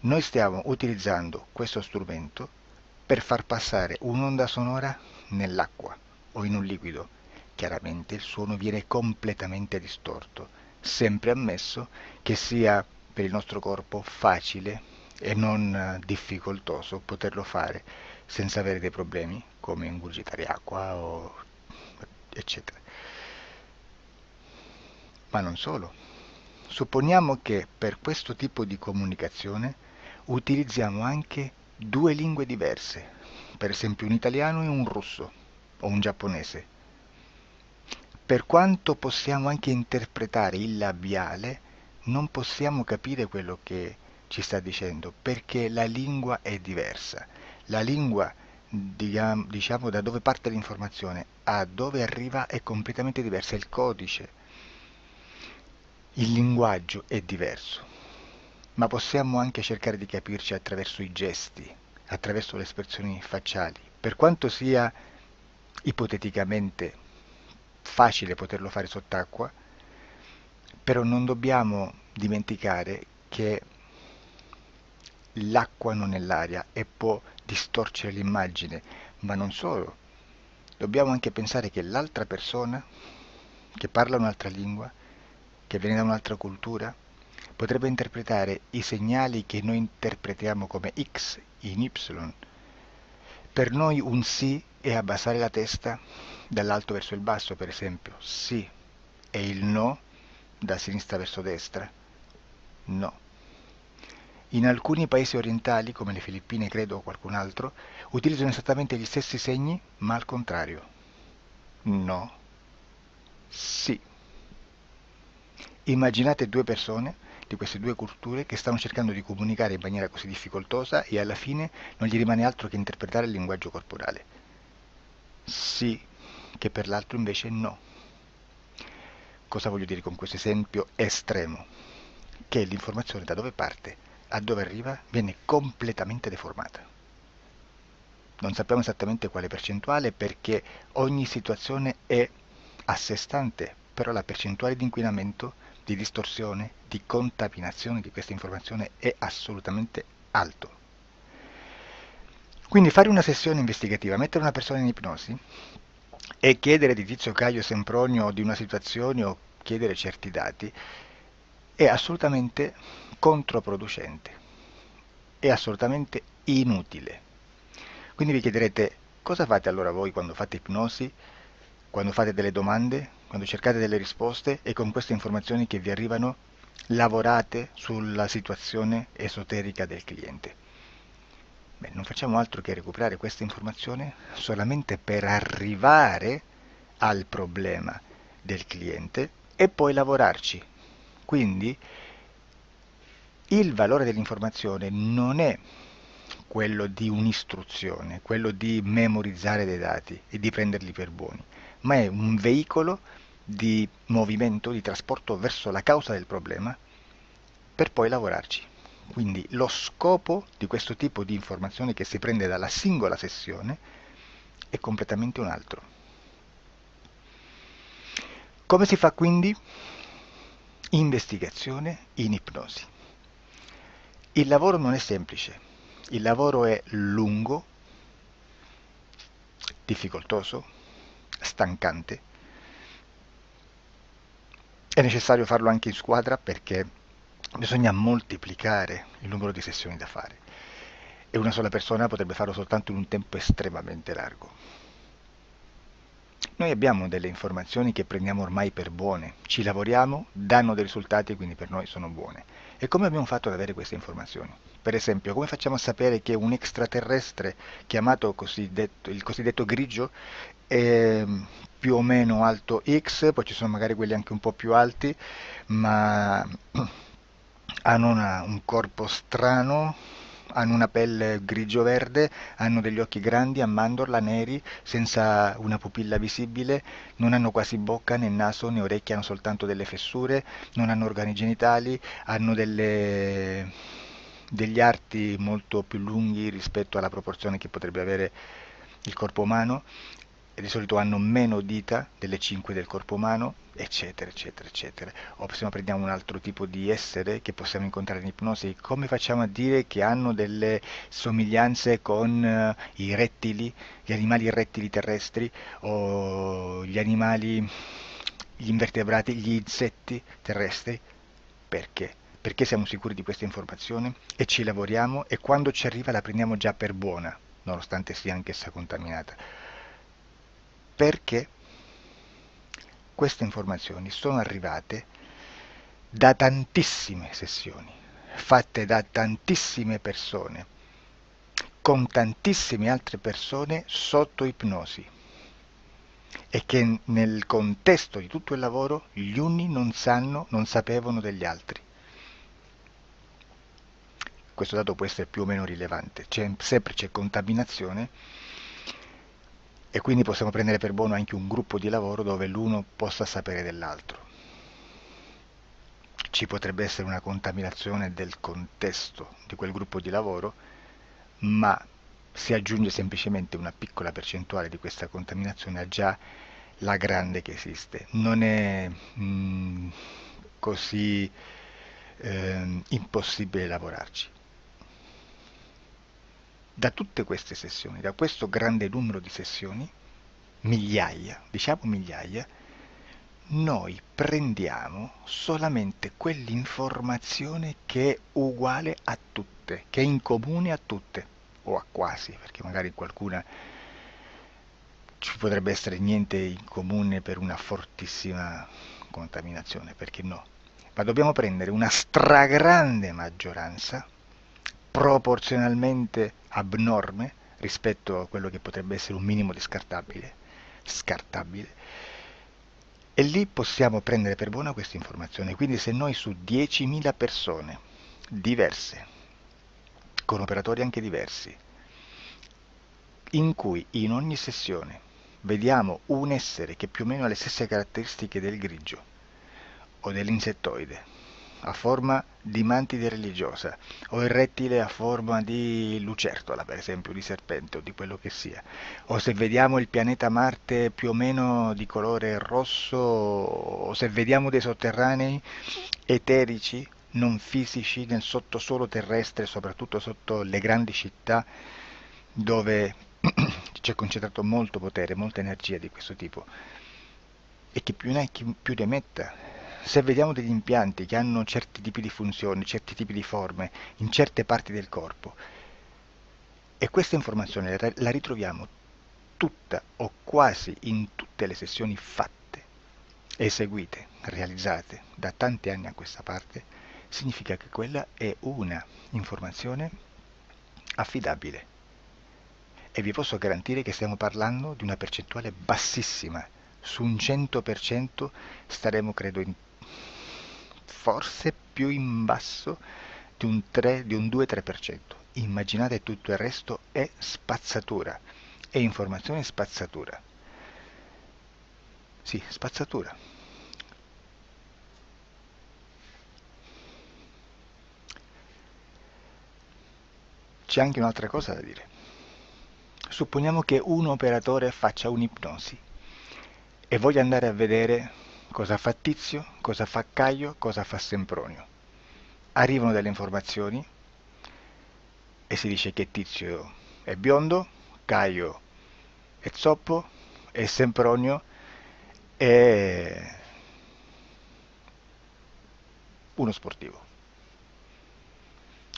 Noi stiamo utilizzando questo strumento per far passare un'onda sonora nell'acqua o in un liquido, chiaramente il suono viene completamente distorto, sempre ammesso che sia per il nostro corpo facile e non difficoltoso poterlo fare senza avere dei problemi come ingurgitare acqua o eccetera. Ma non solo. Supponiamo che per questo tipo di comunicazione utilizziamo anche due lingue diverse, per esempio un italiano e un russo o un giapponese. Per quanto possiamo anche interpretare il labiale, non possiamo capire quello che ci sta dicendo, perché la lingua è diversa. La lingua, diciamo, da dove parte l'informazione a dove arriva è completamente diversa, il codice, il linguaggio è diverso, ma possiamo anche cercare di capirci attraverso i gesti, attraverso le espressioni facciali. Per quanto sia ipoteticamente facile poterlo fare sott'acqua, però non dobbiamo dimenticare che l'acqua non è l'aria e può distorcere l'immagine, ma non solo. Dobbiamo anche pensare che l'altra persona, che parla un'altra lingua, che viene da un'altra cultura, potrebbe interpretare i segnali che noi interpretiamo come X in Y. Per noi un sì è abbassare la testa dall'alto verso il basso, per esempio, sì, e il no da sinistra verso destra, no. In alcuni paesi orientali, come le Filippine credo o qualcun altro, utilizzano esattamente gli stessi segni, ma al contrario. No, sì. Immaginate due persone di queste due culture che stanno cercando di comunicare in maniera così difficoltosa e alla fine non gli rimane altro che interpretare il linguaggio corporale. Sì, che per l'altro invece no. Cosa voglio dire con questo esempio estremo? Che l'informazione da dove parte a dove arriva viene completamente deformata. Non sappiamo esattamente quale percentuale perché ogni situazione è a sé stante, però la percentuale di inquinamento, di distorsione, di contaminazione di questa informazione è assolutamente alto. Quindi fare una sessione investigativa, mettere una persona in ipnosi e chiedere di Tizio Caio Sempronio di una situazione o chiedere certi dati è assolutamente controproducente, è assolutamente inutile. Quindi vi chiederete cosa fate allora voi quando fate ipnosi, quando fate delle domande, quando cercate delle risposte e con queste informazioni che vi arrivano lavorate sulla situazione esoterica del cliente. Beh, non facciamo altro che recuperare questa informazione solamente per arrivare al problema del cliente e poi lavorarci. Quindi il valore dell'informazione non è quello di un'istruzione, quello di memorizzare dei dati e di prenderli per buoni, ma è un veicolo di movimento, di trasporto verso la causa del problema per poi lavorarci. Quindi lo scopo di questo tipo di informazione che si prende dalla singola sessione è completamente un altro. Come si fa quindi? Investigazione in ipnosi. Il lavoro non è semplice, il lavoro è lungo, difficoltoso, stancante. È necessario farlo anche in squadra perché bisogna moltiplicare il numero di sessioni da fare e una sola persona potrebbe farlo soltanto in un tempo estremamente largo. Noi abbiamo delle informazioni che prendiamo ormai per buone, ci lavoriamo, danno dei risultati e quindi per noi sono buone. E come abbiamo fatto ad avere queste informazioni? Per esempio, come facciamo a sapere che un extraterrestre chiamato il cosiddetto grigio è più o meno alto X, poi ci sono magari quelli anche un po' più alti, ma hanno un corpo strano, hanno una pelle grigio-verde, hanno degli occhi grandi a mandorla neri, senza una pupilla visibile, non hanno quasi bocca né naso né orecchie, hanno soltanto delle fessure, non hanno organi genitali, hanno degli arti molto più lunghi rispetto alla proporzione che potrebbe avere il corpo umano, e di solito hanno meno dita delle 5 del corpo umano, eccetera, eccetera, eccetera. O se no prendiamo un altro tipo di essere che possiamo incontrare in ipnosi, come facciamo a dire che hanno delle somiglianze con i rettili, gli animali rettili terrestri o gli animali, gli invertebrati, gli insetti terrestri? Perché? Perché siamo sicuri di questa informazione e ci lavoriamo e quando ci arriva la prendiamo già per buona, nonostante sia anch'essa contaminata. Perché queste informazioni sono arrivate da tantissime sessioni, fatte da tantissime persone, con tantissime altre persone sotto ipnosi e che nel contesto di tutto il lavoro gli uni non sanno, non sapevano degli altri. Questo dato può essere più o meno rilevante, sempre c'è contaminazione e quindi possiamo prendere per buono anche un gruppo di lavoro dove l'uno possa sapere dell'altro. Ci potrebbe essere una contaminazione del contesto di quel gruppo di lavoro, ma si aggiunge semplicemente una piccola percentuale di questa contaminazione a già la grande che esiste. Non è così impossibile lavorarci. Da tutte queste sessioni, da questo grande numero di sessioni, migliaia, diciamo migliaia, noi prendiamo solamente quell'informazione che è uguale a tutte, che è in comune a tutte, o a quasi, perché magari qualcuna ci potrebbe essere niente in comune per una fortissima contaminazione, perché no? Ma dobbiamo prendere una stragrande maggioranza, proporzionalmente abnorme rispetto a quello che potrebbe essere un minimo di scartabile, e lì possiamo prendere per buona questa informazione. Quindi se noi su 10.000 persone diverse, con operatori anche diversi, in cui in ogni sessione vediamo un essere che più o meno ha le stesse caratteristiche del grigio o dell'insettoide, a forma di mantide religiosa, o il rettile a forma di lucertola, per esempio, di serpente o di quello che sia, o se vediamo il pianeta Marte più o meno di colore rosso, o se vediamo dei sotterranei eterici, non fisici, nel sottosuolo terrestre, soprattutto sotto le grandi città, dove c'è concentrato molto potere, molta energia di questo tipo, e che più ne hai più ne metta. Se vediamo degli impianti che hanno certi tipi di funzioni, certi tipi di forme in certe parti del corpo, e questa informazione la ritroviamo tutta o quasi in tutte le sessioni fatte, eseguite, realizzate da tanti anni a questa parte, significa che quella è una informazione affidabile. E vi posso garantire che stiamo parlando di una percentuale bassissima. Su un 100% staremo, credo, forse più in basso di un 3, di un 2-3%. Immaginate, tutto il resto è spazzatura, è informazione spazzatura. Sì, spazzatura. C'è anche un'altra cosa da dire. Supponiamo che un operatore faccia un'ipnosi e voglia andare a vedere cosa fa Tizio, cosa fa Caio, cosa fa Sempronio. Arrivano delle informazioni e si dice che Tizio è biondo, Caio è zoppo e Sempronio è uno sportivo.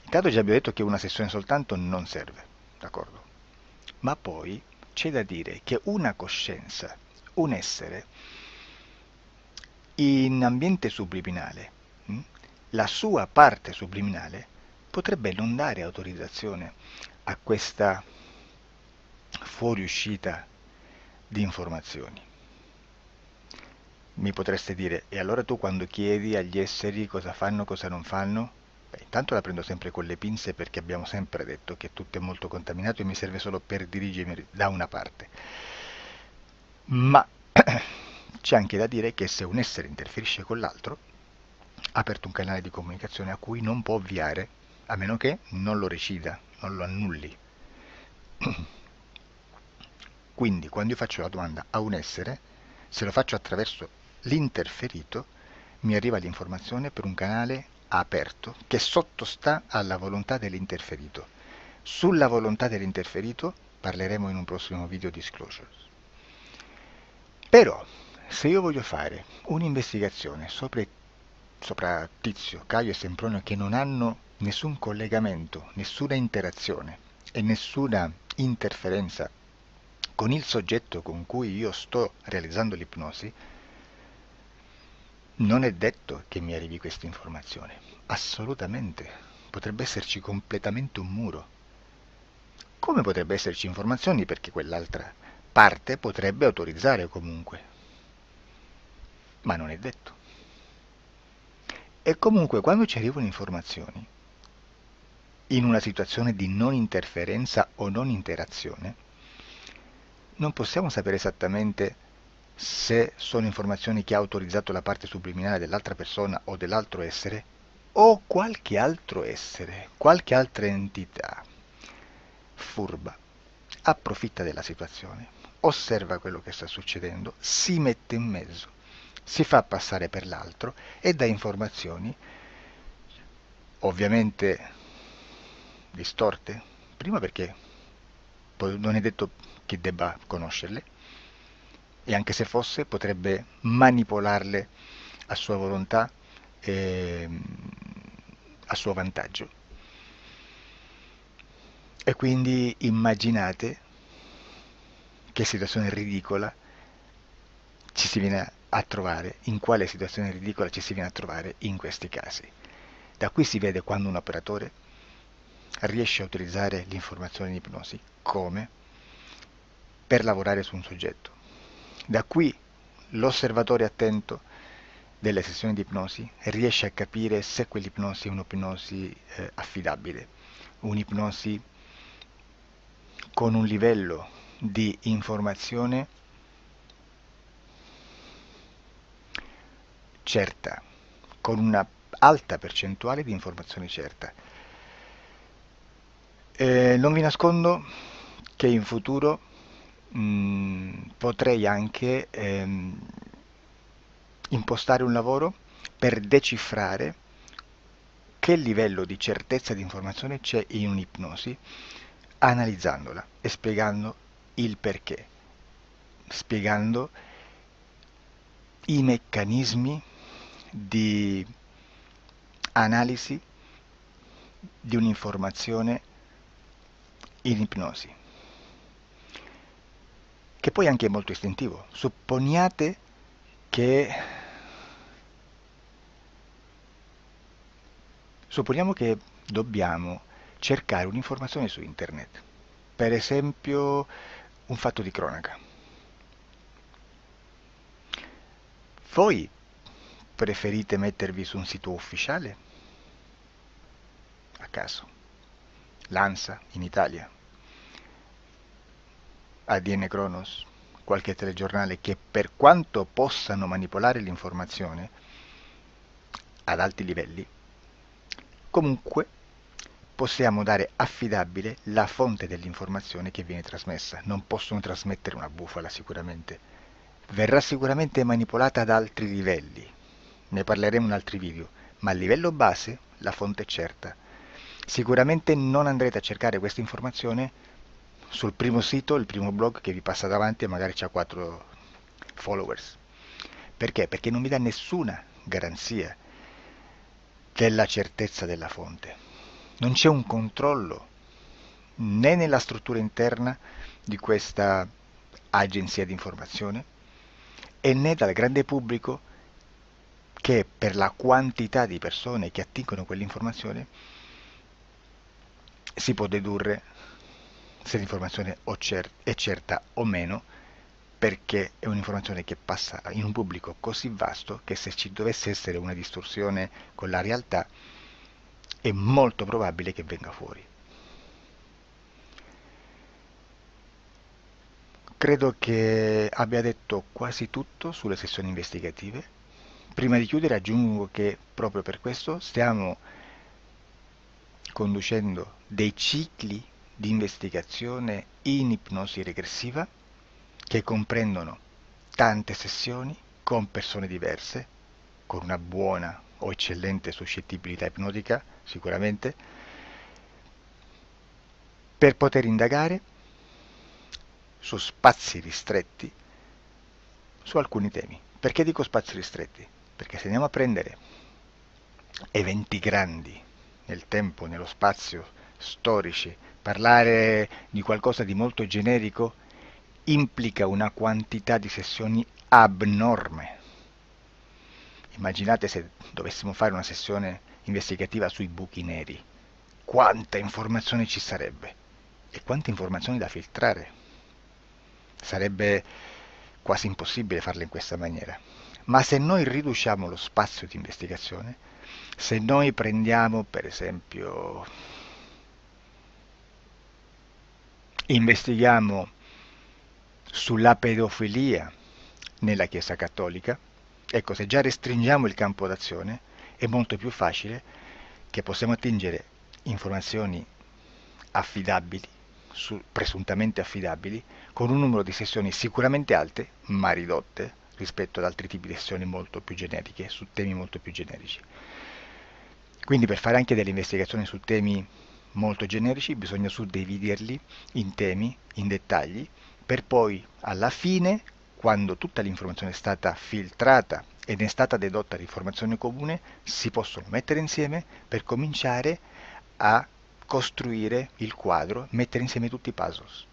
Intanto già abbiamo detto che una sessione soltanto non serve, d'accordo? Ma poi c'è da dire che una coscienza, un essere, in ambiente subliminale, la sua parte subliminale potrebbe non dare autorizzazione a questa fuoriuscita di informazioni. Mi potreste dire, e allora tu quando chiedi agli esseri cosa fanno, cosa non fanno? Beh, intanto la prendo sempre con le pinze perché abbiamo sempre detto che tutto è molto contaminato e mi serve solo per dirigermi da una parte. Ma c'è anche da dire che se un essere interferisce con l'altro, ha aperto un canale di comunicazione a cui non può ovviare, a meno che non lo recida, non lo annulli. Quindi quando io faccio la domanda a un essere, se lo faccio attraverso l'interferito, mi arriva l'informazione per un canale aperto che sottostà alla volontà dell'interferito. Sulla volontà dell'interferito parleremo in un prossimo video disclosures. Però, se io voglio fare un'investigazione sopra Tizio, Caio e Sempronio che non hanno nessun collegamento, nessuna interazione e nessuna interferenza con il soggetto con cui io sto realizzando l'ipnosi, non è detto che mi arrivi questa informazione. Assolutamente. Potrebbe esserci completamente un muro. Come potrebbe esserci informazioni perché quell'altra parte potrebbe autorizzare comunque. Ma non è detto. E comunque quando ci arrivano informazioni, in una situazione di non interferenza o non interazione, non possiamo sapere esattamente se sono informazioni che ha autorizzato la parte subliminale dell'altra persona o dell'altro essere, o qualche altro essere, qualche altra entità furba, approfitta della situazione, osserva quello che sta succedendo, si mette in mezzo, si fa passare per l'altro e dà informazioni, ovviamente distorte, prima perché poi non è detto che debba conoscerle, e anche se fosse potrebbe manipolarle a sua volontà e a suo vantaggio. E quindi immaginate che situazione ridicola ci si viene a trovare, in quale situazione ridicola ci si viene a trovare in questi casi. Da qui si vede quando un operatore riesce a utilizzare l'informazione in ipnosi come per lavorare su un soggetto. Da qui l'osservatore attento delle sessioni di ipnosi riesce a capire se quell'ipnosi è un'ipnosi affidabile, un'ipnosi con un livello di informazione certa, con una alta percentuale di informazione certa. Non vi nascondo che in futuro potrei anche impostare un lavoro per decifrare che livello di certezza di informazione c'è in un'ipnosi, analizzandola e spiegando il perché, spiegando i meccanismi di analisi di un'informazione in ipnosi, che poi anche è molto istintivo. Supponiamo che dobbiamo cercare un'informazione su internet, per esempio un fatto di cronaca. Voi preferite mettervi su un sito ufficiale? A caso. L'ANSA in Italia, ADN Kronos, qualche telegiornale che per quanto possano manipolare l'informazione ad alti livelli, comunque possiamo dare affidabile la fonte dell'informazione che viene trasmessa. Non possono trasmettere una bufala sicuramente. Verrà sicuramente manipolata ad altri livelli. Ne parleremo in altri video, ma a livello base la fonte è certa. Sicuramente non andrete a cercare questa informazione sul primo sito, il primo blog che vi passa davanti e magari c'ha 4 followers. Perché? Perché non vi dà nessuna garanzia della certezza della fonte. Non c'è un controllo né nella struttura interna di questa agenzia di informazione e né dal grande pubblico che per la quantità di persone che attingono quell'informazione si può dedurre se l'informazione è certa o meno, perché è un'informazione che passa in un pubblico così vasto che se ci dovesse essere una distorsione con la realtà è molto probabile che venga fuori. Credo che abbia detto quasi tutto sulle sessioni investigative. Prima di chiudere aggiungo che proprio per questo stiamo conducendo dei cicli di investigazione in ipnosi regressiva che comprendono tante sessioni con persone diverse, con una buona o eccellente suscettibilità ipnotica, sicuramente, per poter indagare su spazi ristretti su alcuni temi. Perché dico spazi ristretti? Perché se andiamo a prendere eventi grandi nel tempo, nello spazio, storici, parlare di qualcosa di molto generico implica una quantità di sessioni abnorme. Immaginate se dovessimo fare una sessione investigativa sui buchi neri, quanta informazione ci sarebbe e quante informazioni da filtrare. Sarebbe quasi impossibile farlo in questa maniera. Ma se noi riduciamo lo spazio di investigazione, se noi prendiamo per esempio, investighiamo sulla pedofilia nella Chiesa Cattolica, ecco, se già restringiamo il campo d'azione, è molto più facile che possiamo attingere informazioni affidabili, presuntamente affidabili, con un numero di sessioni sicuramente alte, ma ridotte rispetto ad altri tipi di sessioni molto più generiche, su temi molto più generici. Quindi per fare anche delle investigazioni su temi molto generici bisogna suddividerli in temi, in dettagli, per poi alla fine, quando tutta l'informazione è stata filtrata ed è stata dedotta l'informazione comune, si possono mettere insieme per cominciare a costruire il quadro, mettere insieme tutti i puzzles.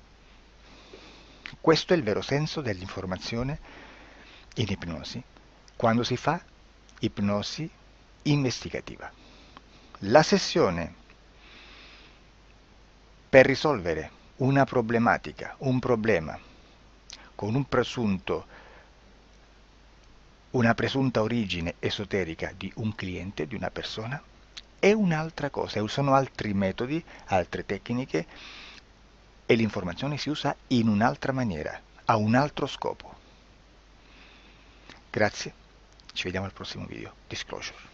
Questo è il vero senso dell'informazione in ipnosi, quando si fa ipnosi investigativa. La sessione per risolvere una problematica, un problema, con una presunta origine esoterica di un cliente, di una persona, è un'altra cosa, sono altri metodi, altre tecniche e l'informazione si usa in un'altra maniera, ha un altro scopo. Grazie, ci vediamo al prossimo video. Disclosure.